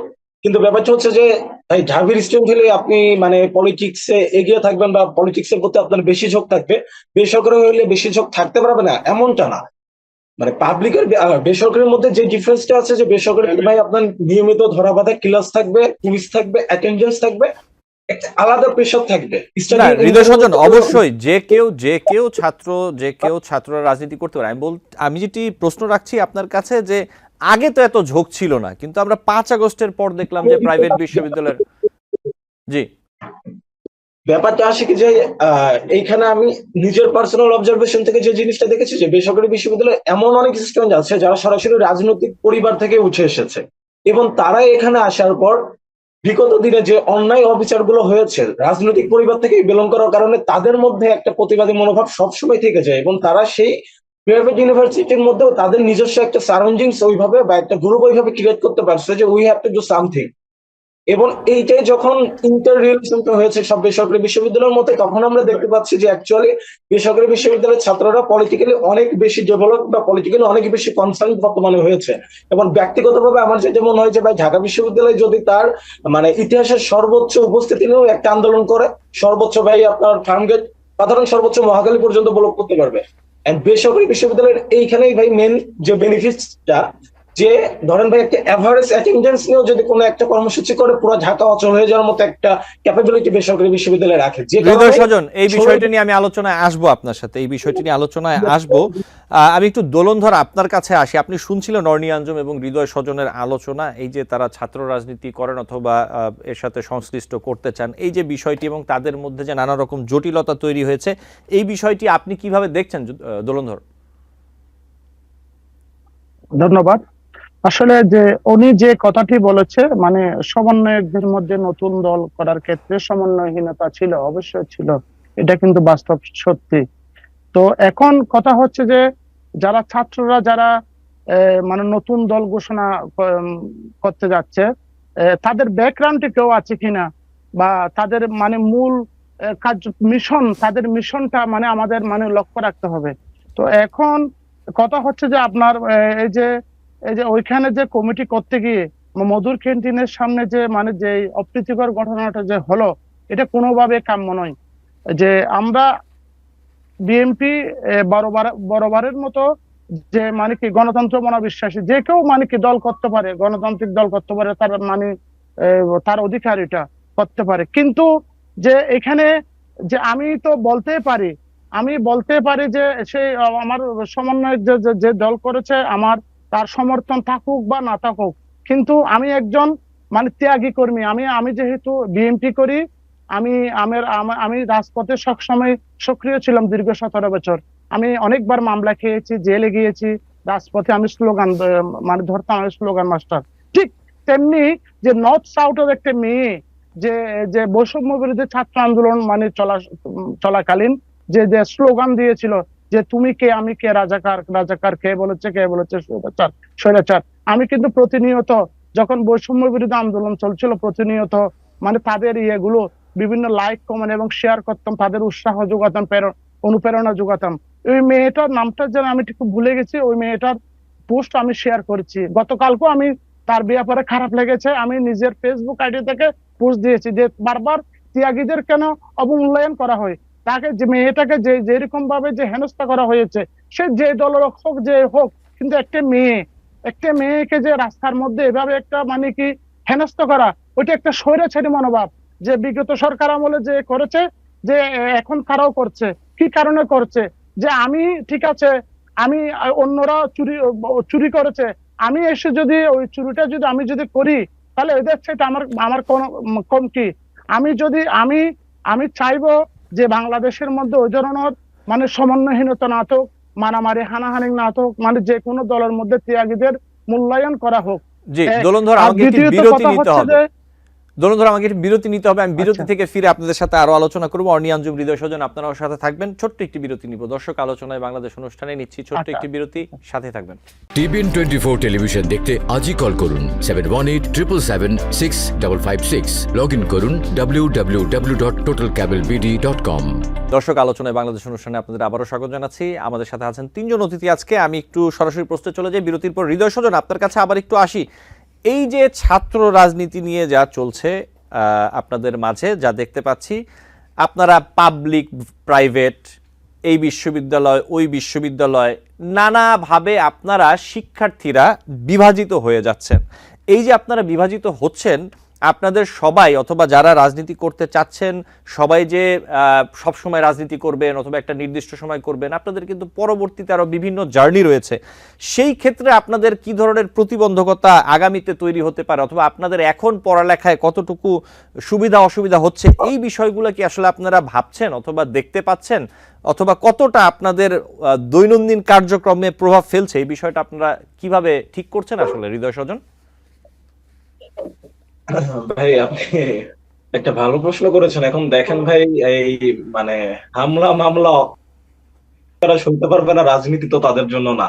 কিন্তু ব্যাপারটা হচ্ছে যে ভাই ঢাবির স্টুডেন্ট হলে আপনি মানে পলিটিক্সে এগিয়ে থাকবেন বা পলিটিক্সের প্রতি আপনার বেশি ঝোঁক থাকবে, বেসরকারি হলে বেশি ঝোঁক থাকতে পারবে না এমনটা না। মানে পাবলিকের বেসরকারির মধ্যে যে ডিফারেন্সটা আছে, যে বেসরকারি ভাই আপনার নিয়মিত ধরা বাঁধা ক্লাস থাকবে, পুলিশ থাকবে, অ্যাটেন্ডেন্স থাকবে, একটা আলাদা প্রেশার থাকবে। না হৃদয় স্বজন, অবশ্যই যে কেউ ছাত্ররা রাজনীতি করতে পারে। আমি যেটি প্রশ্ন রাখছি আপনার কাছে, যে আগে তো এত ঝোঁক ছিল না, কিন্তু আমরা 5 আগস্টের পর দেখলাম যে প্রাইভেট বিশ্ববিদ্যালয়ের। জি ব্যাপারটা আসে কি যে এইখানে আমি নিজের পার্সোনাল অবজারভেশন থেকে যে জিনিসটা দেখেছি, যে বেসরকারি বিশ্ববিদ্যালয়ে এমন অনেক স্টুডেন্ট আছে যারা সরাসরি রাজনৈতিক পরিবার থেকে উঠে এসেছে, এবং তারা এখানে আসার পর বিগত দিনে যে অন্যায় অবিচারগুলো হয়েছে রাজনৈতিক পরিবার থেকে বিলং করার কারণে তাদের মধ্যে একটা প্রতিবাদী মনোভাব সবসময় থেকে যায়, এবং তারা সেই প্রাইভেট ইউনিভার্সিটির মধ্যেও তাদের নিজস্ব একটা সারাউন্ডিংস ওইভাবে বা একটা গ্রুপ ওইভাবে ক্রিয়েট করতে পারছে যে we have to do something. এবং এইটাই যখন ইন্টার রিলেশনটা হয়েছে সব বেসরকারি বিশ্ববিদ্যালয়ের মধ্যে, তখন আমরা দেখতে পাচ্ছি যে অ্যাকচুয়ালি বেসরকারি বিশ্ববিদ্যালয়ের ছাত্ররা পলিটিক্যালি অনেক বেশি ডেভেলপ বা পলিটিক্যালি অনেক বেশি কনসার্ন বর্তমানে হয়েছে। এবং ব্যক্তিগতভাবে আমার যেটা মনে হয় যে ভাই ঢাকা বিশ্ববিদ্যালয় যদি তার মানে ইতিহাসের সর্বোচ্চ উপস্থিতি নিয়েও একটা আন্দোলন করে, সর্বোচ্চ ভাই আপনার ফার্মগেট সাধারণ সর্বোচ্চ মহাখালী পর্যন্ত ব্লক করতে পারবে। বেসরকারি বিশ্ববিদ্যালয়ের এইখানেই ভাই মেন যে বেনিফিটটা, যে ধরেন ভাই একটা এভারেজ অ্যাটেন্ডেন্স নিয়েও যদি কোনো একটা কর্মসূচি করে পুরো ঢাকা অচল হয়ে যাওয়ার মতো একটা ক্যাপাবিলিটি বেসরকারি বিশ্ববিদ্যালয়ে রাখে, যে হৃদয় কারণে স্বজন, এই বিষয়টি নিয়ে আমি আলোচনায় আসবো, আপনার সাথে এই বিষয়টি নিয়ে আলোচনায় আসবো। আমি একটু দোলনধর আপনার কাছে আসি। আপনি শুনছিলেন অর্নি আঞ্জুম এবং হৃদয় স্বজনের আলোচনা, এই যে তারা ছাত্র রাজনীতি করেন অথবা এর সাথে সংশ্লিষ্ট করতে চান, এই যে বিষয়টি এবং তাদের মধ্যে যে নানা রকম জটিলতা তৈরি হয়েছে, এই বিষয়টি আপনি কিভাবে দেখছেন দোলনধর? ধন্যবাদ। আসলে যে উনি যে কথাটি বলেছে, মানে সমন্বয়কদের মধ্যে নতুন দল করার ক্ষেত্রে সমন্বয়হীনতা ছিল, অবশ্যই ছিল, এটা কিন্তু বাস্তব সত্যি। তো এখন কথা হচ্ছে যে যারা ছাত্ররা যারা মানে নতুন দল ঘোষণা করতে যাচ্ছে, তাদের ব্যাকগ্রাউন্ডে কেউ আছে কিনা, বা তাদের মানে মূল কাজ মিশন, তাদের মিশনটা মানে আমাদের মানে লক্ষ্য রাখতে হবে। তো এখন কথা হচ্ছে যে আপনার এই যে ওইখানে যে কমিটি করতে গিয়ে মধুর ক্যান্টিনের সামনে যে মানে যে অপ্রীতিকর ঘটনাটা যে হলো, এটা কোনোভাবে কাম্য নয়। যে আমরা বিএনপি বরাবরের মতো যে মানে কি গণতন্ত্র মনোবিশ্বাসী, যে কেউ মানে কি দল করতে পারে, গণতান্ত্রিক দল করতে পারে, তার মানে তার অধিকার এটা করতে পারে। কিন্তু যে এখানে যে আমি তো বলতেই পারি, আমি বলতে পারি যে সে আমার সমন্বয় যে যে যে দল করেছে, আমার তার সমর্থন থাকুক বা না থাকুক, কিন্তু আমি একজন মানে ত্যাগী কর্মী। আমি আমি যেহেতু বিএনপি করি, আমি আমি রাজপথে সবসময় সক্রিয় ছিলাম দীর্ঘ 17 বছর। আমি অনেকবার মামলা খেয়েছি, জেলে গিয়েছি, রাজপথে আমি স্লোগান মানে ধরতাম, আমি স্লোগান মাস্টার। ঠিক তেমনি যে নর্থ সাউথের একটা মেয়ে যে যে বৈষম্য বিরোধী ছাত্র আন্দোলন মানে চলাকালীন যে যে স্লোগান দিয়েছিল যে তুমি কে আমি কে, রাজাকার রাজাকার, কে বলেছে স্বৈরাচার স্বৈরাচার। আমি কিন্তু প্রতিনিয়ত যখন বৈষম্য বিরোধী আন্দোলন চলছিল, প্রতিনিয়ত মানে তাদের ইয়েগুলো বিভিন্ন লাইক কমেন্ট এবং শেয়ার করতাম, তাদের উৎসাহ যোগাতাম, অনুপ্রেরণা যোগাতাম। ওই মেয়েটার নামটা যেন আমি একটু ভুলে গেছি, ওই মেয়েটার পোস্ট আমি শেয়ার করেছি গতকালকেও। আমি তার ব্যাপারে খারাপ লেগেছে, আমি নিজের ফেসবুক আইডি থেকে পোস্ট দিয়েছি যে বারবার ত্যাগীদের কেন অবমূল্যায়ন করা হয়, তাকে যে মেয়েটাকে যে যেরকম ভাবে যে হেনস্থা করা হয়েছে, সে যে দলের হোক যে হোক, কিন্তু একটা মেয়েকে যে রাস্তার মধ্যে এভাবে একটা মানে কি হেনস্থা করা, ওইটা একটা স্বৈরাচারী মনোভাব যে বিগত সরকার আমলে যে করেছে, যে এখন তারাও করছে। কি কারণে করছে? যে আমি ঠিক আছে, আমি অন্যরা চুরি করেছে, আমি এসে যদি ওই চুরিটা যদি আমি যদি করি, তাহলে এদের সেটা আমার আমার কোন কম কি? আমি যদি আমি আমি চাইবো যে বাংলাদেশের মধ্যে ওই ধরনের মানে সমন্বয়হীনতা না থাকুক, মারামারি হানাহানি না থাকুক, মানে যে কোনো দলের মধ্যে ত্যাগীদের মূল্যায়ন করা হোক। জি দোলনধর, আর আমাকে একটি দ্বিতীয়ত বিরতি কথা নিতে হচ্ছে হবে। যে দোলনধর, আমাকে একটি বিরতি নিতে হবে। আমি বিরতি আচ্ছা থেকে ফিরে আপনাদের সাথে আরো আলোচনা করবো। অর্নি আঞ্জুম, হৃদয় স্বজন, আপনারাও সাথে থাকবেন। ছোট্ট একটি বিরতি নিব। দর্শক, আলোচনায় বাংলাদেশ অনুষ্ঠানে নিচ্ছি ছোট্ট আচ্ছা একটি বিরতি, সাথে থাকবেন। টিবিএন 24 টেলিভিশন দেখতে আজই কল করুন 7187776556। লগ ইন করুন www.totalcablebd.com। দর্শক, আলোচনায় বাংলাদেশ অনুষ্ঠানে আপনাদের আবারও স্বাগত জানাচ্ছি। আমাদের সাথে আছেন তিনজন অতিথি আজকে। আমি একটু সরাসরি প্রশ্নে চলে যাই বিরতির পর। হৃদয় স্বজন, আপনার কাছে আবার একটু আসি। এই যে ছাত্র রাজনীতি নিয়ে যা চলছে আপনাদের মাঝে, যা দেখতে পাচ্ছি, আপনারা পাবলিক প্রাইভেট, এই বিশ্ববিদ্যালয় ওই বিশ্ববিদ্যালয়, নানাভাবে আপনারা শিক্ষার্থীরা বিভাজিত হয়ে যাচ্ছেন। এই যে আপনারা বিভাজিত হচ্ছেন, আপনাদের সবাই অথবা যারা রাজনীতি করতে চাচ্ছেন সবাই যে সব সময় রাজনীতি করবেন অথবা একটা নির্দিষ্ট সময় করবেন, আপনাদের কিন্তু পরবর্তীতে আরো বিভিন্ন জার্নি রয়েছে। সেই ক্ষেত্রে আপনাদের কি ধরনের প্রতিবন্ধকতা আগামীতে তৈরি হতে পারে, অথবা আপনাদের এখন পড়ালেখায় কতটুকু সুবিধা অসুবিধা হচ্ছে, এই বিষয়গুলো কি আসলে আপনারা ভাবছেন অথবা দেখতে পাচ্ছেন, অথবা কতটা আপনাদের দৈনন্দিন কার্যক্রমে প্রভাব ফেলছে, এই বিষয়টা আপনারা কিভাবে ঠিক করছেন আসলে? হৃদয় স্বজন। ভাই আপনি একটা ভালো প্রশ্ন করেছেন। এখন দেখেন ভাই, এই মানে হামলা মামলা তারা শুনতে পারবে না, রাজনীতি তো তাদের জন্য না।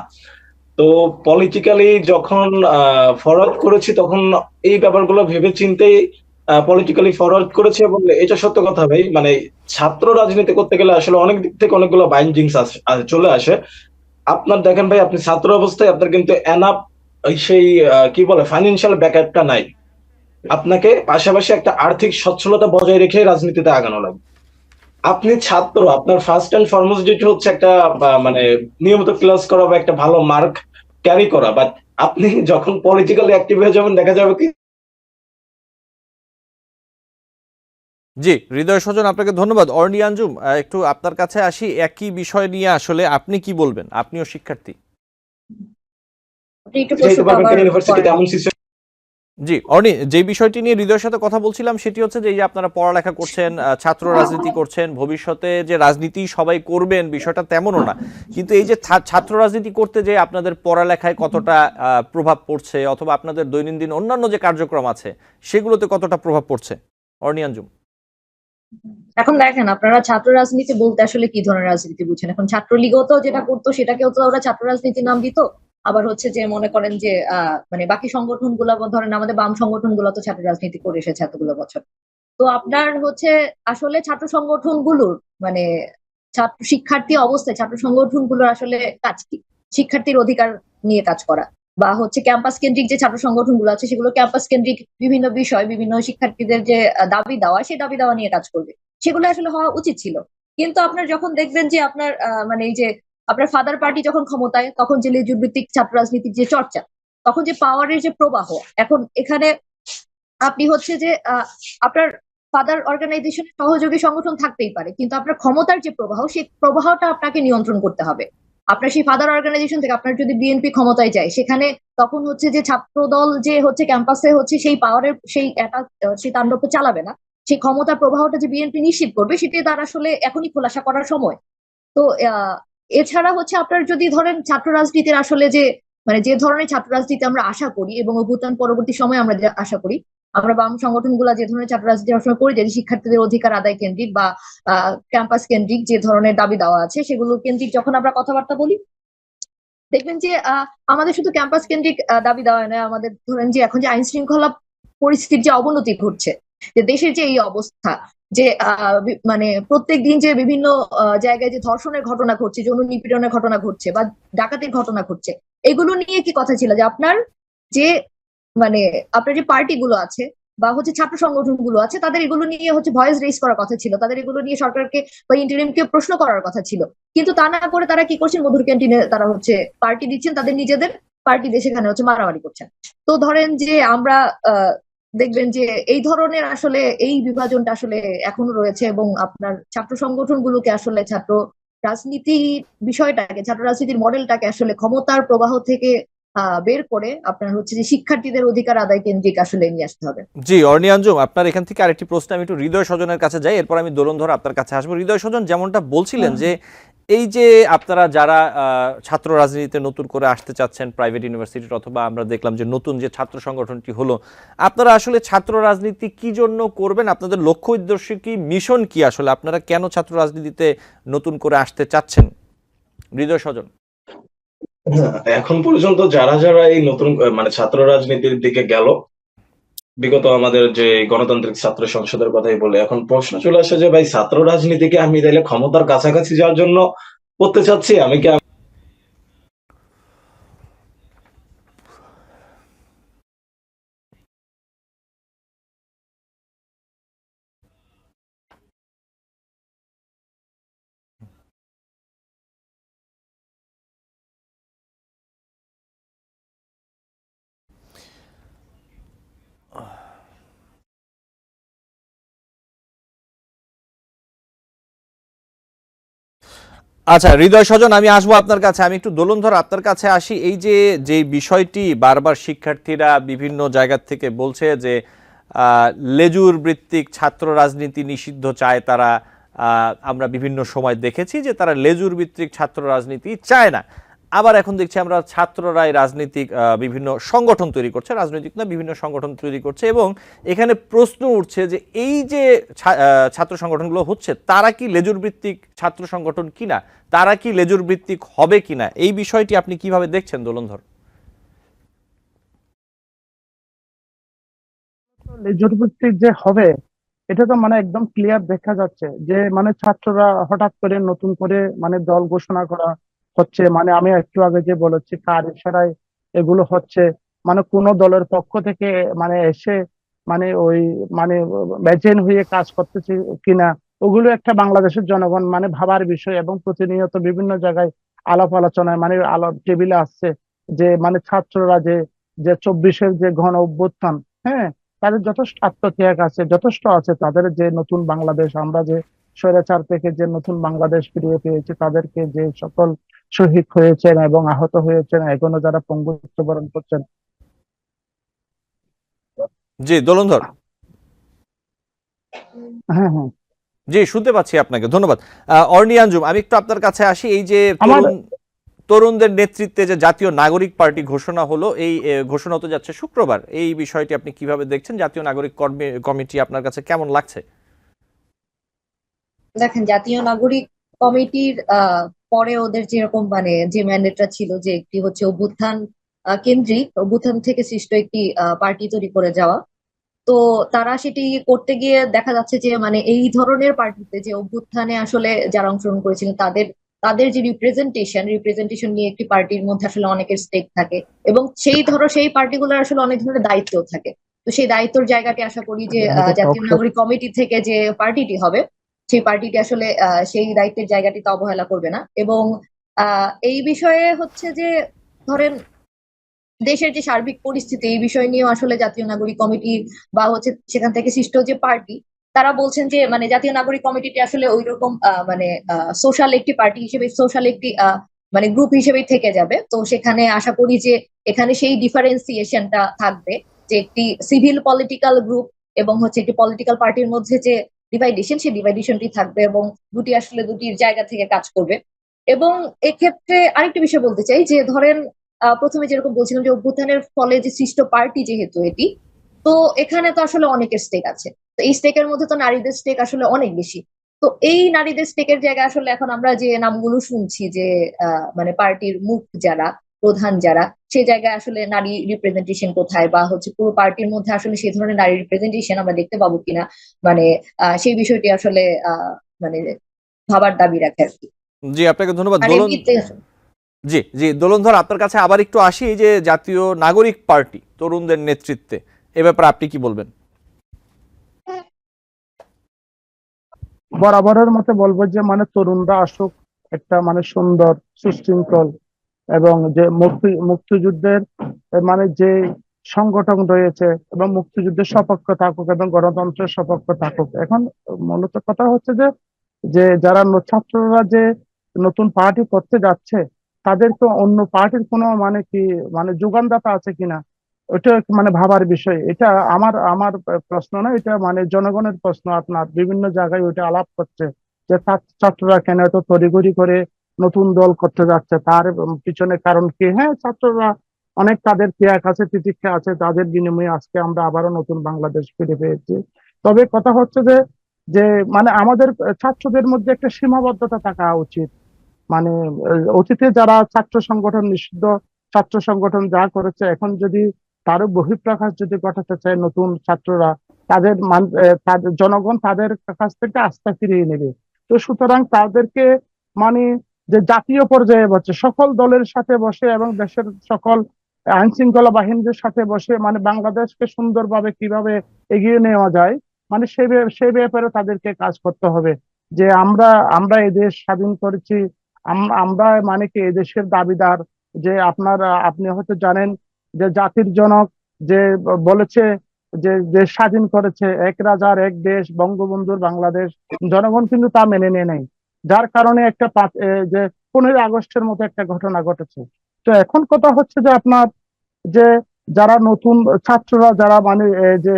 তো পলিটিক্যালি যখন ফরওয়ার্ড করেছি, তখন এই ব্যাপারগুলো ভেবে চিন্তেই পলিটিক্যালি ফরওয়ার্ড করেছি। এবং এটা সত্য কথা ভাই, মানে ছাত্র রাজনীতি করতে গেলে আসলে অনেক দিক থেকে অনেকগুলো বাইন্ডিংস চলে আসে। আপনার দেখেন ভাই, আপনি ছাত্র অবস্থায় আপনার কিন্তু এনাফ সেই কি বলে ফাইন্যান্সিয়াল ব্যাকআপটা নাই। আপনাকে পাশাপাশি একটা আর্থিক সচ্ছলতা বজায় রেখে রাজনীতিতে আগানো লাগবে। আপনি ছাত্র, আপনার ফার্স্ট এন্ড ফরমোস্ট যেটা হচ্ছে একটা মানে নিয়মিত ক্লাস করা বা একটা ভালো মার্ক ক্যারি করা, বাট আপনি যখন পলিটিক্যালি অ্যাক্টিভ হয়ে যাবেন দেখা যাবে কি জি, হৃদয় স্বজন আপনাকে ধন্যবাদ। অর্নি আঞ্জুম, একটু আপনার কাছে আসি, একই বিষয় নিয়ে আসলে আপনি কি বলবেন? আপনিও শিক্ষার্থী। আপনি একটু যেতে প্রশ্নটা পারবেন আবার কেন ইউনিভার্সিটিতে করেন। এমন সিচুয়েশন। জি, অর্নি, যে বিষয়টি নিয়ে হৃদয়ের সাথে কথা বলছিলাম সেটি হচ্ছে যে এই যে আপনারা পড়ালেখা করছেন, ছাত্র রাজনীতি করছেন, ভবিষ্যতে যে রাজনীতি সবাই করবেন বিষয়টা তেমনও না। কিন্তু এই যে ছাত্র রাজনীতি করতে যে আপনাদের পড়ালেখায় কতটা প্রভাব পড়ছে, অথবা আপনাদের দৈনন্দিন অন্যান্য যে কার্যক্রম আছে সেগুলোতে কতটা প্রভাব পড়ছে? অর্নি আঞ্জুম। এখন দেখেন, আপনারা ছাত্র রাজনীতি বলতে আসলে কি ধরনের রাজনীতি বুঝছেন? এখন ছাত্রলীগও তো যেটা করতো সেটাকেও তো ওরা ছাত্র রাজনীতির নাম দিত। আবার হচ্ছে যে মনে করেন যে মানে বাকি সংগঠন গুলা, ধরেন আমাদের বাম সংগঠন গুলো তো ছাত্র রাজনীতি করে এসেছে এতগুলো বছর। তো আপনার হচ্ছে আসলে ছাত্র সংগঠন গুলোর মানে ছাত্র শিক্ষার্থী অবস্থায় ছাত্র সংগঠন গুলোর আসলে কাজ কি? শিক্ষার্থীর অধিকার নিয়ে কাজ করা, বা হচ্ছে ক্যাম্পাস কেন্দ্রিক যে ছাত্র সংগঠন গুলো আছে সেগুলো ক্যাম্পাস কেন্দ্রিক বিভিন্ন বিষয়, বিভিন্ন শিক্ষার্থীদের যে দাবি দেওয়া, সেই দাবি দেওয়া নিয়ে কাজ করবে। সেগুলো আসলে হওয়া উচিত ছিল। কিন্তু আপনার যখন দেখবেন যে আপনার মানে এই যে আপনার ফাদার পার্টি যখন ক্ষমতায়, তখন যে লেজুর ভিত্তিক ছাত্র রাজনীতির যে চর্চা, তখন যে পাওয়ারের যে প্রবাহ, এখন এখানে আপনি হচ্ছে যে আপনার ফাদার অর্গানাইজেশন সহযোগী সংগঠন থাকতেই পারে, কিন্তু আপনার ক্ষমতার যে প্রবাহ, সেই প্রবাহটা আপনাকে নিয়ন্ত্রণ করতে হবে। আপনার সেই ফাদার অর্গানাইজেশন থেকে আপনার যদি বিএনপি ক্ষমতায় যায়, সেখানে তখন হচ্ছে যে ছাত্র দল যে হচ্ছে ক্যাম্পাসে হচ্ছে সেই পাওয়ারের সেই তাণ্ডব চালাবে না। সেই ক্ষমতার প্রবাহটা যে বিএনপি নিশ্চিত করবে, সেটি তার আসলে এখনই খোলাসা করার সময়। তো এছাড়া হচ্ছে আপনার যদি ধরেন ছাত্র রাজনীতির আসলে যে মানে যে ধরনের ছাত্র রাজনীতি আমরা আশা করি এবং অভ্যুত্থান পরবর্তী সময় আমরা যে আশা করি, আমরা বাম সংগঠনগুলো যে ধরনের ছাত্র রাজনীতি সবসময় করি, যে শিক্ষার্থীদের অধিকার আদায় কেন্দ্রিক বা ক্যাম্পাস কেন্দ্রিক যে ধরনের দাবি দেওয়া আছে সেগুলো কেন্দ্রিক যখন আমরা কথাবার্তা বলি, দেখবেন যে আমাদের শুধু ক্যাম্পাস কেন্দ্রিক দাবি দেওয়া নয়, আমাদের ধরেন যে এখন যে আইন শৃঙ্খলা পরিস্থিতির যে অবনতি ঘটছে, যে দেশের যে এই অবস্থা, যে মানে প্রত্যেক দিন যে বিভিন্ন জায়গায় যে ধর্ষণের ঘটনা ঘটছে, যৌন নিপীড়নের ঘটনা ঘটছে বা ডাকাতির ঘটনা ঘটছে, এগুলো নিয়ে কি কথা ছিল যে আপনার যে মানে আপনার যে পার্টি গুলো আছে বা হচ্ছে ছাত্র সংগঠন গুলো আছে, তাদের এগুলো নিয়ে হচ্ছে ভয়েস রেজ করার কথা ছিল, তাদের এগুলো নিয়ে সরকারকে বা ইন্টারিমকে প্রশ্ন করার কথা ছিল। কিন্তু তা না করে তারা কি করছেন, মধুর ক্যান্টিনে তারা হচ্ছে পার্টি দিচ্ছেন, তাদের নিজেদের পার্টি দিয়ে সেখানে হচ্ছে মারামারি করছেন। তো ধরেন যে আমরা দেখবেন যে এই ধরনের আসলে এই বিভাজনটা আসলে এখনো রয়েছে, এবং আপনার ছাত্র সংগঠন গুলোকে আসলে ছাত্র রাজনীতি বিষয়টাকে, ছাত্র রাজনীতির মডেলটাকে আসলে ক্ষমতার প্রবাহ থেকে বের করে আপনার হচ্ছে যে শিক্ষার্থীদের অধিকার আদায় কেন্দ্রিক আসলে নিয়ে আসতে হবে। জি, অর্নি আঞ্জুম, আপনার এখান থেকে আরেকটি প্রশ্ন আমি একটু হৃদয় স্বজনের কাছে যাই, এরপর আমি দোলনধর আপনার কাছে আসবো। হৃদয় স্বজন, যেমনটা বলছিলেন যে এই যে আপনারা যারা ছাত্র রাজনীতিতে নতুন করে আসতে চাচ্ছেন প্রাইভেট ইউনিভার্সিটির, অথবা আমরা দেখলাম যে নতুন যে ছাত্র সংগঠনটি হলো, আপনারা আসলে ছাত্র রাজনীতি কি জন্য করবেন? আপনাদের লক্ষ্য উদ্দেশ্য কি, মিশন কি? আসলে আপনারা কেন ছাত্র রাজনীতিতে নতুন করে আসতে চাচ্ছেন? হৃদয় স্বজন। এখন পর্যন্ত যারা যারা এই নতুন মানে ছাত্র রাজনীতির দিকে গেল, বিগত আমাদের যে গণতান্ত্রিক ছাত্র সংসদের কথাই বলে, এখন প্রশ্ন চলে আসে যে ভাই ছাত্র রাজনীতিকে আমি তাইলে ক্ষমতার কাছাকাছি যাওয়ার জন্য করতে চাচ্ছি, আমি কি আচ্ছা, হৃদয় স্বজন, আমি আসবো আপনার কাছে। আমি একটু দোলনধর আপনার কাছে আসি। এই যে যে বিষয়টি বারবার শিক্ষার্থীরা বিভিন্ন জায়গা থেকে বলছে যে লেজুর ভিত্তিক ছাত্র রাজনীতি নিষিদ্ধ চায় তারা, আমরা বিভিন্ন সময় দেখেছি যে তারা লেজুর ভিত্তিক ছাত্র রাজনীতি চায় না। আবার এখন দেখছি আমরা ছাত্ররাই রাজনীতিক বিভিন্ন সংগঠন তৈরি করছে, রাজনৈতিক না, বিভিন্ন সংগঠন তৈরি করছে, এবং এখানে প্রশ্ন উঠছে যে এই যে ছাত্র সংগঠনগুলো হচ্ছে, তারা কি লেজুর ভিত্তিক ছাত্র সংগঠন কিনা, তারা কি লেজুর ভিত্তিক হবে কিনা, এই বিষয়টি আপনি কিভাবে দেখছেন দোলনধর? লেজুর ভিত্তিক যে হবে, এটা তো মানে একদম ক্লিয়ার দেখা যাচ্ছে যে মানে ছাত্ররা হঠাৎ করে নতুন করে মানে দল ঘোষণা করা হচ্ছে। মানে আমি একটু আগে যে বলেছি কার ইশারায় এগুলো হচ্ছে, মানে কোন দলের পক্ষ থেকে মানে এসে মানে ওই মানে বেচেন হয়ে কাজ করতেছে কিনা, ওগুলো একটা বাংলাদেশের জনগণ মানে ভাবার বিষয়। এবং প্রতিনিয়ত বিভিন্ন জায়গায় আলাপ আলোচনায় মানে আলাপ টেবিলে আসছে যে মানে ছাত্ররা যে যে 24-এর যে গণ অভ্যুত্থান, হ্যাঁ, তাদের যথেষ্ট আত্মত্যাগ আছে, যথেষ্ট আছে তাদের, যে নতুন বাংলাদেশ আমরা যে স্বৈরাচার থেকে যে নতুন বাংলাদেশ ফিরিয়ে পেয়েছি, তাদেরকে যে সকল শহীদ হয়েছেন এবং আহত হয়েছেন, এখনো যারা পঙ্গুত্ব বরণ করছেন। জি দোলনধর, হ্যাঁ, হ্যাঁ। জি শুনতে পাচ্ছি আপনাকে, ধন্যবাদ। অর্নি আঞ্জুম, আমি একটু আপনার কাছে আসি। এই যে আমার তরুণদের নেতৃত্বে যে জাতীয় নাগরিক পার্টি ঘোষণা হলো, এই ঘোষণা হতে যাচ্ছে শুক্রবার, এই বিষয়টি আপনি কিভাবে দেখছেন? জাতীয় নাগরিক কমিটি আপনার কাছে কেমন লাগছে? দেখেন, জাতীয় নাগরিক কমিটির পরে ওদের যেরকম মানে যে ম্যান্ডেটটা ছিল, যে একটি হচ্ছে অভ্যুত্থান কেন্দ্রিক, অভ্যুত্থান থেকে সৃষ্ট একটি পার্টি তৈরি করে যাওয়া। তো তারা সেটি করতে গিয়ে দেখা যাচ্ছে যে মানে এই ধরনের পার্টিতে, যে অভ্যুত্থানে আসলে যারা অংশগ্রহণ করেছিলেন তাদের তাদের যে রিপ্রেজেন্টেশন নিয়ে একটি পার্টির মধ্যে আসলে অনেকের স্টেক থাকে, এবং সেই পার্টিগুলোর আসলে অনেক ধরনের দায়িত্ব থাকে। তো সেই দায়িত্বর জায়গাটি আশা করি যে জাতীয় নাগরিক কমিটি থেকে যে পার্টিটি হবে, সেই পার্টিটি আসলে সেই দায়িত্বের জায়গাটি তো অবহেলা করবে না। এবং এই বিষয়ে হচ্ছে যে ধরেন দেশের যে সার্বিক পরিস্থিতি, এই বিষয় নিয়েও আসলে জাতীয় নাগরিক কমিটি বা হচ্ছে সেখান থেকে সৃষ্ট যে পার্টি, তারা বলছেন যে মানে জাতীয় নাগরিক কমিটিটি আসলে ওই রকম মানে সোশ্যাল একটি পার্টি হিসেবে, সোশ্যাল একটি মানে গ্রুপ হিসেবেই থেকে যাবে। তো সেখানে আশা করি যে এখানে সেই ডিফারেন্সিয়েশনটা থাকবে, যে একটি সিভিল পলিটিক্যাল গ্রুপ এবং হচ্ছে একটি পলিটিক্যাল পার্টির মধ্যে যে ডিভাইডেশন, সেই ডিভাইডেশনটি থাকবে, এবং দুটি আসলে দুটির জায়গা থেকে কাজ করবে। এবং এক্ষেত্রে আরেকটি বিষয় বলতে চাই, যে ধরেন প্রথমে যেরকম বলছিলাম যে অভ্যুত্থানের ফলে যে সৃষ্ট পার্টি যেহেতু এটি, তো এখানে তো আসলে অনেকের স্টেক আছে। তো এই স্টেকের মধ্যে তো নারীদের স্টেক আসলে অনেক বেশি। তো এই নারীদের স্টেকের জায়গায় আসলে এখন আমরা যে নামগুলো শুনছি, যে মানে পার্টির মুখ যারা, প্রধান যারা, সেই জায়গায় আসলে নারী রিপ্রেজেন্টেশন কোথায়, বা হচ্ছে পুরো পার্টির মধ্যে আসলে সেই ধরনের নারী রিপ্রেজেন্টেশন আমরা দেখতে পাবো কিনা, মানে সেই বিষয়টি আসলে মানে ভাবার দাবি রাখে আর কি। জি আপনাকে ধন্যবাদ আর দোলন। এমনিতে জি জি দোলনধর, আপনার কাছে আবার একটু আসি। এই যে জাতীয় নাগরিক পার্টি তরুণদের নেতৃত্বে, এ ব্যাপারে আপনি কি বলবেন? বরাবরের মতো বলবো যে মানে তরুণরা আসুক, একটা মানে সুন্দর সুশৃঙ্খল এবং যে মুক্তিযুদ্ধের মানে যে সংগঠন রয়েছে এবং মুক্তিযুদ্ধের সপক্ষে থাকুক এবং গণতন্ত্রের সপক্ষে থাকুক। এখন মূলত কথা হচ্ছে যে যে যারা ছাত্ররা যে নতুন পার্টি করতে যাচ্ছে, তাদের তো অন্য পার্টির কোনো মানে কি মানে যোগানদাতা আছে কিনা, ওটা মানে ভাবার বিষয়। এটা আমার আমার প্রশ্ন না, এটা মানে জনগণের প্রশ্ন। আপনার বিভিন্ন জায়গায় ওইটা আলাপ করছে যে ছাত্ররা কেন এত তড়িঘড়ি করে নতুন দল করতে যাচ্ছে, তার পিছনে কারণ কি? হ্যাঁ, ছাত্ররা অনেক তাদের ত্যাগ আছে, তিতিক্ষা আছে, তাদের বিনিময়ে আজকে আমরা আবারও নতুন বাংলাদেশ ফিরে পেয়েছি। তবে কথা হচ্ছে যে যে মানে আমাদের ছাত্রদের মধ্যে একটা সীমাবদ্ধতা থাকা উচিত। মানে অতীতে যারা ছাত্র সংগঠন, নিষিদ্ধ ছাত্র সংগঠন যা করেছে, এখন যদি তারও বহিঃপ্রকাশ যদি ঘটাতে চায় নতুন ছাত্ররা, তাদের জনগণ তাদের কাছ থেকে আস্থা ফিরিয়ে নেবে। তো সুতরাং তাদেরকে মানে যে জাতীয় পর্যায়ে বসে সকল দলের সাথে বসে এবং দেশের সকল আইন শৃঙ্খলা বাহিনীদের সাথে বসে মানে বাংলাদেশকে সুন্দরভাবে কিভাবে এগিয়ে নেওয়া যায়, মানে সেই ব্যাপারে তাদেরকে কাজ করতে হবে। যে আমরা আমরা এই দেশ স্বাধীন করেছি, আমরা মানে কি এদেশের দাবিদার। যে আপনি হয়তো জানেন যে জাতির জনক যে বলেছে যে দেশ স্বাধীন করেছে এক রাজার এক দেশ, বঙ্গবন্ধুর বাংলাদেশ। জনগণ কিন্তু তা মেনে নেয় নাই, যার কারণে একটা যে 15ই আগস্টের মতো একটা ঘটনা ঘটেছে। তো এখন কথা হচ্ছে যে আপনার যে যারা নতুন ছাত্ররা, যারা মানে যে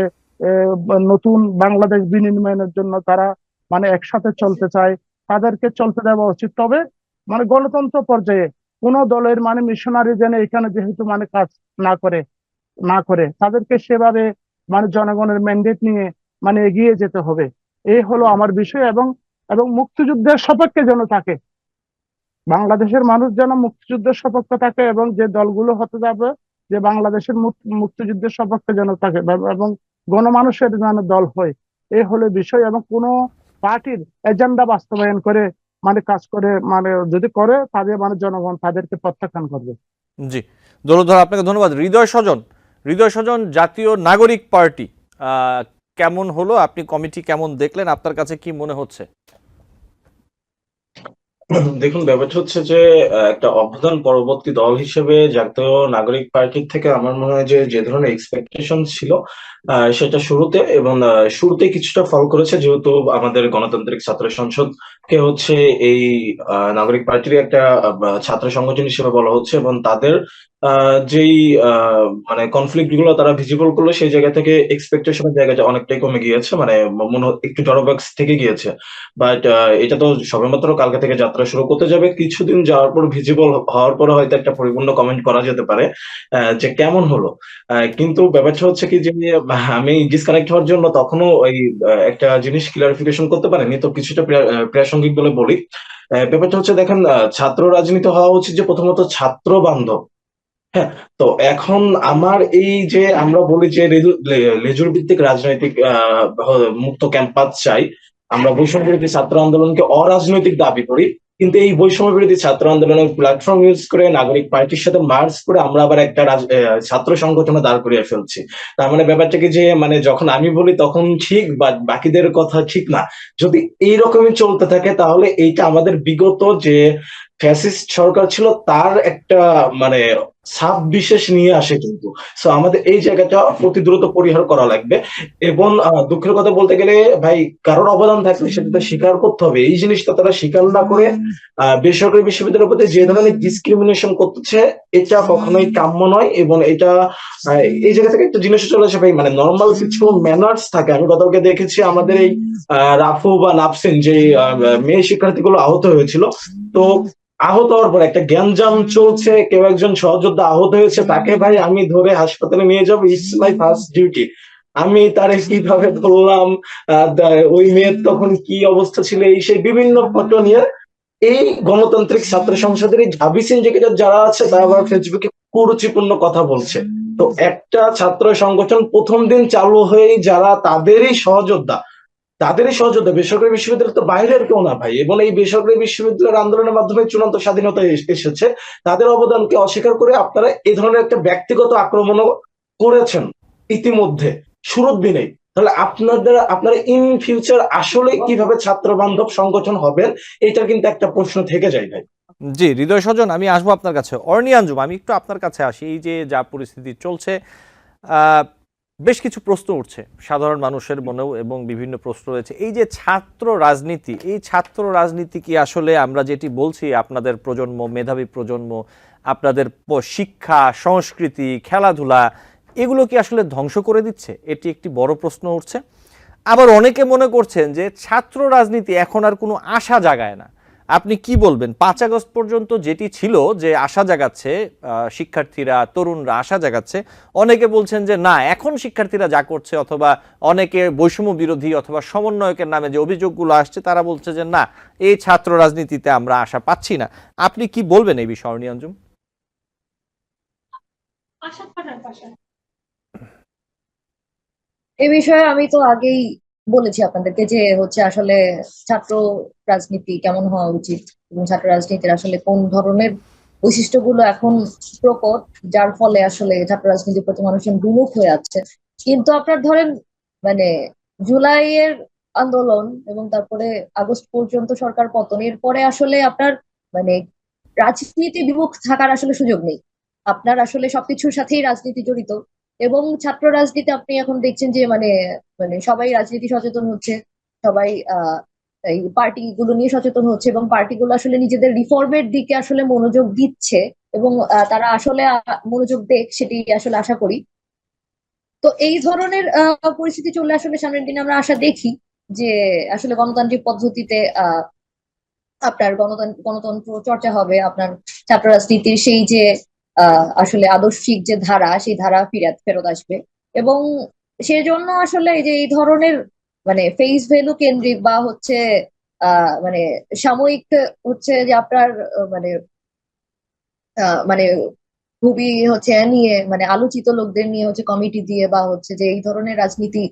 নতুন বাংলাদেশ বিনির্মাণের জন্য তারা মানে একসাথে চলতে চায়, তাদেরকে চলতে দেওয়া উচিত। তবে মানে গণতন্ত্র পর্যায়ে কোন দলের মানে মিশনারি যেন এখানে যেহেতু মানে কাজ না করে তাদেরকে সেভাবে মানে জনগণের ম্যান্ডেট নিয়ে মানে এগিয়ে যেতে হবে। এই হলো আমার বিষয়। এবং এবং মুক্তিযুদ্ধের সপক্ষে যেন থাকে, বাংলাদেশের মানুষ যেন মুক্তিযুদ্ধের সপক্ষে থাকে, এবং যে দলগুলো হতে যাবে যে বাংলাদেশের মুক্তিযুদ্ধের সপক্ষে যেন থাকে, এবং গণমানুষের যেন দল হয়। এই হলো বিষয়। এবং কোন পার্টির এজেন্ডা বাস্তবায়ন করে মানে কাজ করে মানে যদি করে, তাদের মানে জনগণ তাদেরকে প্রত্যাখ্যান করবে। জি দোলনধর, আপনাকে ধন্যবাদ। হৃদয় স্বজন, জাতীয় নাগরিক পার্টি কেমন হলো? আপনি কমিটি কেমন দেখলেন? আপনার কাছে কি মনে হচ্ছে? দেখুন, ব্যাপারটা হচ্ছে যে একটা অভ্যুত্থান পরবর্তী দল হিসেবে জাতীয় নাগরিক পার্টির থেকে আমার মনে হয় যে যে ধরনের এক্সপেকটেশন ছিল সেটা শুরুতে এবং শুরুতেই কিছুটা ফল করেছে, যেহেতু আমাদের গণতান্ত্রিক ছাত্র সংসদ কে হচ্ছে এই নাগরিক পার্টির একটা ছাত্র সংগঠন হিসেবে বলা হচ্ছে, এবং তাদের যেই মানে কনফ্লিক্ট গুলো তারা ভিজিবল করলো, সেই জায়গা থেকে এক্সপেকটেশনের জায়গাটা অনেকটাই কমে গিয়েছে, মানে মনে একটু ড্রব্যাকস থেকে গিয়েছে। বাট এটা তো সবেমাত্র কালকে থেকে যাত্রা শুরু করতে যাবে, কিছুদিন যাওয়ার পর ভিজিবল হওয়ার পরে হয়তো একটা পরিপূর্ণ কমেন্ট করা যেতে পারে যে কেমন হলো। কিন্তু ব্যাপারটা হচ্ছে কি যে আমি ডিসকানেক্ট হওয়ার জন্য তখনও ওই একটা জিনিস ক্লারিফিকেশন করতে পারিনি, তো কিছুটা প্রাসঙ্গিক বলে বলি। ব্যাপারটা হচ্ছে দেখেন, ছাত্র রাজনীতি হওয়া উচিত যে প্রথমত ছাত্র বান্ধব। হ্যাঁ, তো এখন আমার এই যে আমরা বলি যে লেজুর ভিত্তিক রাজনৈতিক মুক্ত ক্যাম্পাস চাই, আমরা বৈষম্য বিরোধী ছাত্র আন্দোলনকে অরাজনৈতিক দাবি করি, কিন্তু এই বৈষম্য বিরোধী ছাত্র আন্দোলনের প্ল্যাটফর্ম ইউজ করে নাগরিক পার্টির সাথে মার্চ করে আমরা আবার একটা ছাত্র সংগঠনে দাঁড় করিয়ে ফেলছি। তার মানে ব্যাপারটা কি যে মানে যখন আমি বলি তখন ঠিক, বা বাকিদের কথা ঠিক না। যদি এইরকমই চলতে থাকে তাহলে এইটা আমাদের বিগত যে ফ্যাসিস্ট সরকার ছিল তার একটা মানে ছাপ বিশেষ নিয়ে আসে কিন্তু। সো আমাদের এই জায়গাটা অতি দ্রুত পরিহার করা লাগবে। এবং দুঃখের কথা বলতে গেলে ভাই, কারোর অবদান থাকলে সেটা তো স্বীকার করতে হবে। এই জিনিসটা তারা স্বীকার না করে বেসরকারি বিশ্ববিদ্যালয়ের প্রতি যে ধরনের ডিসক্রিমিনেশন করতেছে, এটা কখনোই কাম্য নয়। এবং এটা এই জায়গা থেকে একটা জিনিস চলে আসে ভাই, মানে নর্মাল কিছু ম্যানার্স থাকে। আমি গতকালকে দেখেছি আমাদের এই রাফু বা নাফসিন যে মেয়ে শিক্ষার্থীগুলো আহত হয়েছিল, তো আহত হওয়ার পর একটা গ্যাঞ্জাম চলছে, কেউ একজন সহযোদ্ধা আহত হয়েছে, তাকে ভাই আমি ধরে হাসপাতালে নিয়ে যাবো, ইটস মাই ফার্স্ট ডিউটি। আমি তারে কিভাবে ধরলাম, ওই মেয়ের তখন কি অবস্থা ছিল, এই সেই বিভিন্ন ফটো নিয়ে এই গণতান্ত্রিক ছাত্র সংসদের এই ঢাবি সিন্ডিকেটের যারা আছে তারা আবার ফেসবুকে কুরুচিপূর্ণ কথা বলছে। তো একটা ছাত্র সংগঠন প্রথম দিন চালু হয়েই যারা তাদেরই সহযোদ্ধা বেসরকারি বিশ্ববিদ্যালয় তো বাইরের কেউ না ভাই, এবং এই বেসরকারি বিশ্ববিদ্যালয়ের আন্দোলনের মাধ্যমে চূড়ান্ত স্বাধীনতা এসেছে, তাদের অবদানকে অস্বীকার করে আপনারা এই ধরনের একটা ব্যক্তিগত আক্রমণও করেছেন ইতিমধ্যে শুরুর দিনেই। তাহলে আপনারা ইন ফিউচার আসলে কিভাবে ছাত্র বান্ধব সংগঠন হবেন, এটার কিন্তু একটা প্রশ্ন থেকে যায় ভাই। জি, হৃদয় স্বজন, আমি আসবো আপনার কাছে। অর্নি আঞ্জুম, আমি একটু আপনার কাছে আসি। এই যে যা পরিস্থিতি চলছে, বেশ কিছু প্রশ্ন উঠছে সাধারণ মানুষের মনেও, এবং বিভিন্ন প্রশ্ন রয়েছে। এই যে ছাত্র রাজনীতি, এই ছাত্র রাজনীতি কি আসলে আমরা যেটি বলছি আপনাদের প্রজন্ম, মেধাবী প্রজন্ম, আপনাদের শিক্ষা, সংস্কৃতি, খেলাধুলা, এগুলো কি আসলে ধ্বংস করে দিচ্ছে? এটি একটি বড় প্রশ্ন উঠছে। আবার অনেকে মনে করছেন যে ছাত্র রাজনীতি এখন আর কোনো আশা জাগায় না। আপনি কি বলবেন? 5 আগস্ট পর্যন্ত যেটি ছিল যে আশা জাগাচ্ছে, শিক্ষার্থীরা, তরুণরা আশা জাগাচ্ছে, অনেকে বলছেন যে না, এখন শিক্ষার্থীরা যা করছে, অথবা অনেকে বৈষম্য বিরোধী অথবা সমন্বয়কের নামে যে অভিযোগগুলো আসছে, তারা বলছে যে না, এই ছাত্র রাজনীতিতে আমরা আশা পাচ্ছি না। আপনি কি বলবেন এই বিষয়ে, অর্নি আঞ্জুম? এ বিষয়ে আমি তো আগেই বলেছি আপনাদেরকে যে হচ্ছে আসলে ছাত্র রাজনীতি কেমন হওয়া উচিত এবং ছাত্র রাজনীতির আসলে কোন ধরনের বৈশিষ্ট্যগুলো এখন প্রকট, যার ফলে আসলে ছাত্র রাজনীতির প্রতি মানুষজন বিমুখ হয়ে আছে। কিন্তু আপনার ধরেন মানে জুলাইয়ের আন্দোলন এবং তারপরে আগস্ট পর্যন্ত সরকার পতন, এরপরে আসলে আপনার মানে রাজনীতি বিমুখ থাকার আসলে সুযোগ নেই। আপনার আসলে সবকিছুর সাথেই রাজনীতি জড়িত। এবং ছাত্র রাজনীতি আপনি এখন দেখছেন যে মানে মানে সবাই রাজনীতি সচেতন হচ্ছে, সবাই এই পার্টি গুলো নিয়ে সচেতন হচ্ছে, এবং পার্টিগুলো আসলে নিজেদের রিফর্মের দিকে আসলে মনোযোগ দিচ্ছে, এবং তারা আসলে মনোযোগ দেখ, সেটি আসলে আশা করি। তো এই ধরনের পরিস্থিতি চললে আসলে সামনের দিনে আমরা আশা দেখি যে আসলে গণতান্ত্রিক পদ্ধতিতে আপনার গণতন্ত্র চর্চা হবে, আপনার ছাত্র রাজনীতির সেই যে আসলে আদর্শিক যে ধারা, সেই ধারা ফেরত আসবে। এবং সেজন্য আসলে এই যে এই ধরনের মানে ফেস ভ্যালু কেন্দ্রিক বা হচ্ছে মানে সাময়িক হচ্ছে যে আপনার মানে খুবই হচ্ছে নিয়ে মানে আলোচিত লোকদের নিয়ে হচ্ছে কমিটি দিয়ে বা হচ্ছে যে এই ধরনের রাজনীতি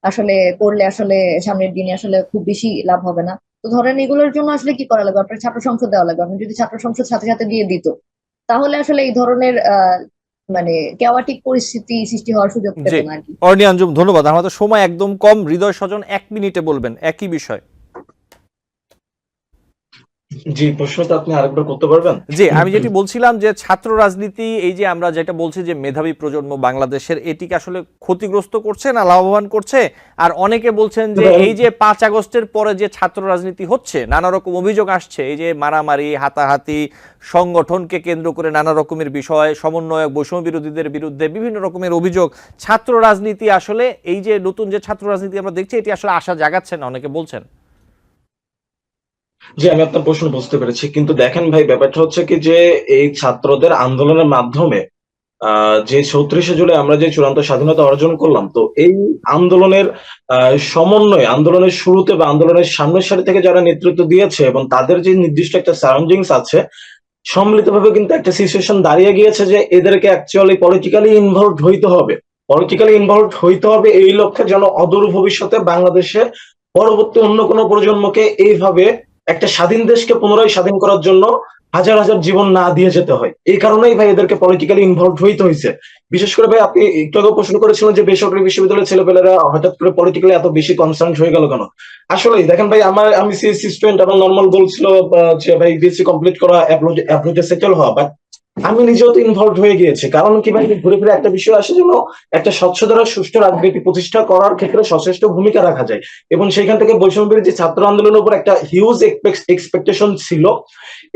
আসলে করলে আসলে সামনের দিনে আসলে খুব বেশি লাভ হবে না। তো ধরেন এগুলোর জন্য আসলে কি করা লাগবে? আপনার ছাত্র সংসদ দেওয়া লাগবে। আপনি যদি ছাত্র সংসদ সাথে সাথে দিয়ে দিত, তাহলে আসলে এই ধরনের মানে কেওয়াটিক পরিস্থিতি সৃষ্টি হওয়ার সুযোগ পেত জি, না আর কি। অর্নি আঞ্জুম, ধন্যবাদ। আমাদের সময় একদম কম। হৃদয় স্বজন, 1 মিনিটে বলবেন একই বিষয়। জি, প্রশ্নটা আপনি আরেকবার করতে পারবেন? জি, আমি যেটি বলছিলাম যে ছাত্র রাজনীতি, এই যে আমরা যেটা বলছি যে মেধাবী প্রজন্ম বাংলাদেশের, এটিকে আসলে ক্ষতিগ্রস্ত করছে না লাভবান করছে? আর অনেকে বলছেন যে এই যে 5 আগস্টের পরে যে ছাত্র রাজনীতি হচ্ছে, নানা রকম অভিযোগ আসছে, এই যে মারামারি, হাতাহাতি, সংগঠনকে কেন্দ্র করে নানা রকমের বিষয়, সমন্বয়ক, বৈষম্য বিরোধীদের বিরুদ্ধে বিভিন্ন রকমের অভিযোগ, ছাত্র রাজনীতি আসলে এই যে নতুন যে ছাত্র রাজনীতি আমরা দেখছি, এটি আসলে আশা জাগাচ্ছে না, অনেকে বলছেন। জি, আমি আপনার প্রশ্ন বুঝতে পেরেছি, কিন্তু দেখেন ভাই, ব্যাপারটা হচ্ছে কি যে এই ছাত্রদের আন্দোলনের মাধ্যমে যে ৩৪শে জুলাই আমরা যে চূড়ান্ত স্বাধীনতা অর্জন করলাম, তো এই আন্দোলনের সমন্বয়, আন্দোলনের শুরুতে বা আন্দোলনের সামনের সারি থেকে যারা নেতৃত্ব দিয়েছে এবং তাদের যে নির্দিষ্ট একটা সারাউন্ডিংস আছে, সম্মিলিতভাবে কিন্তু একটা সিচুয়েশন দাঁড়িয়ে গিয়েছে যে এদেরকে অ্যাকচুয়ালি পলিটিক্যালি ইনভলভড হইতে হবে। পলিটিক্যালি ইনভলভড হইতে হবে এই লক্ষ্যে যেন অদূর ভবিষ্যতে বাংলাদেশে পরবর্তী অন্য কোনো প্রজন্মকে এইভাবে একটা স্বাধীন দেশকে পুনরায় স্বাধীন করার জন্য হাজার হাজার জীবন না দিয়ে যেতে হয়। এই কারণেই ভাই এদেরকে পলিটিক্যালি ইনভলভড হইতে হয়েছে। বিশেষ করে ভাই, আপনি একটু আগে প্রশ্ন করেছিলেন যে বেসরকারি বিশ্ববিদ্যালয়ের ছেলেপেলেরা হঠাৎ করে পলিটিক্যালি এত বেশি কনসার্ন হয়ে গেল কেন। আসলে দেখেন ভাই, আমি সিএসসি স্টুডেন্ট, আমার নর্মাল গোল ছিল যে ভাই বিএসসি কমপ্লিট করা, অ্যাপ্রোচে সেটেল হওয়া, বাট আমি নিজেও তো ইনভলভড হয়ে গিয়েছি। কারণ কি ভাই, ঘুরে ফিরে একটা বিষয় আসে যেন একটা স্বচ্ছ দ্বারা সুষ্ঠু রাজনীতি প্রতিষ্ঠা করার ক্ষেত্রে সচেষ্ট ভূমিকা রাখা যায়, এবং সেখান থেকে বৈষম্য বিরোধী ছাত্র আন্দোলনের উপর একটা হিউজ এক্সপেকটেশন ছিল,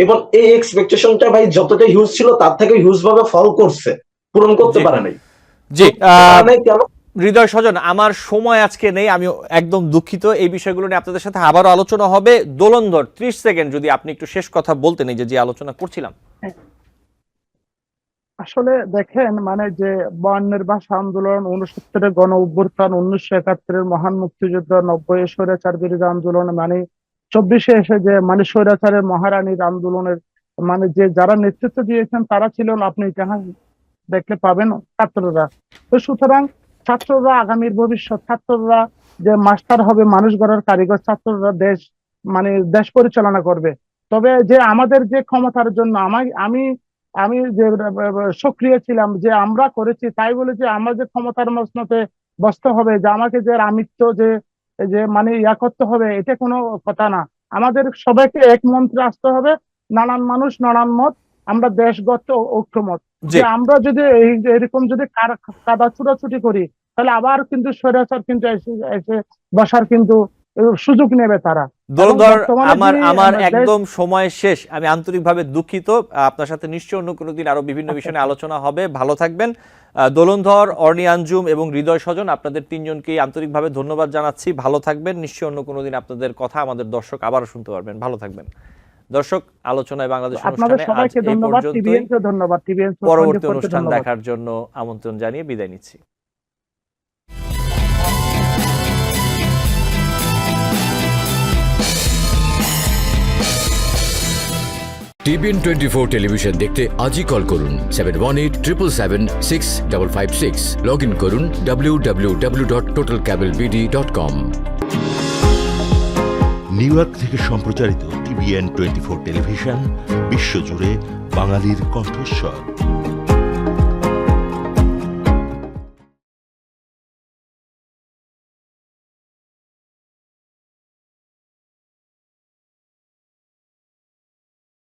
এবং এই এক্সপেকটেশনটা ভাই যতটা হিউজ ছিল তার থেকে হিউজ ভাবে ফল করছে, পূরণ করতে পারে নাই। জি, কেন? হৃদয় স্বজন, আমার সময় আজকে নেই, আমি একদম দুঃখিত। এই বিষয়গুলো নিয়ে আপনাদের সাথে আবারও আলোচনা হবে। দোলনধর 30 সেকেন্ড যদি আপনি একটু শেষ কথা বলতেন, এই যে আলোচনা করছিলাম। আসলে দেখেন, মানে যে 52-এর ভাষা আন্দোলন, 69-এর গণ অভ্যুত্থান, 1971-এর মহান মুক্তিযুদ্ধ, 90-এর স্বৈরাচার বিরোধী আন্দোলন, মানে 24-এ এসে যে মানে স্বৈরাচারের মহারানীর আন্দোলনের মানে যে যারা নেতৃত্ব দিয়েছেন তারা ছিলেন, আপনি ইতিহাস দেখলে পাবেন, ছাত্ররা। তো সুতরাং ছাত্ররা আগামীর ভবিষ্যৎ, ছাত্ররা যে মাস্টার হবে, মানুষ গড়ার কারিগর, ছাত্ররা দেশ মানে দেশ পরিচালনা করবে। তবে যে আমাদের যে ক্ষমতার জন্য আমি আমি যে সক্রিয় ছিলাম, যে আমরা করেছি তাই বলে যে আমরা যে ক্ষমতার মসনদে বসতে হবে, যে আমাকে যে আমিত্ব যে যে মানে ইয়া করতে হবে, এটা কোনো কথা না। আমাদের সবাইকে এক মন্ত্রে আসতে হবে, নানান মানুষ নানান মত, আমরা দেশ গড়তে ঐক্যমত। যে আমরা যদি এরকম যদি কাদা ছুটাছুটি করি, তাহলে আবার কিন্তু স্বৈরাচার কিন্তু এসে বসার কিন্তু সুযোগ নেবে তারা। দোলনধর, আমার একদম সময় শেষ। আমি আন্তরিকভাবে দুঃখিত। আপনার সাথে নিশ্চয়ই অন্য কোনো দিন আরো বিভিন্ন বিষয় নিয়ে আলোচনা হবে। ভালো থাকবেন। দোলনধর, অর্নি আঞ্জুম এবং হৃদয় স্বজন, আপনাদের তিনজনকেই আন্তরিকভাবে ধন্যবাদ জানাচ্ছি। ভালো থাকবেন। নিশ্চয়ই অন্য কোনো দিন আপনাদের কথা আমাদের দর্শক আবারও শুনতে পারবেন। ভালো থাকবেন। দর্শক, আলোচনায় বাংলাদেশ অনুষ্ঠানে আজ এই পর্যন্তই। পরবর্তী অনুষ্ঠান দেখার জন্য আমন্ত্রণ জানিয়ে বিদায় নিচ্ছি। TBN 24 টেলিভিশন দেখতে আজই কল করুন 7187776556। লগ ইন করুন www.totalcablebd.com। নিউ ইয়র্ক থেকে সম্প্রচারিত TBN 24 টেলিভিশন বিশ্বজুড়ে বাঙালির কণ্ঠস্বর।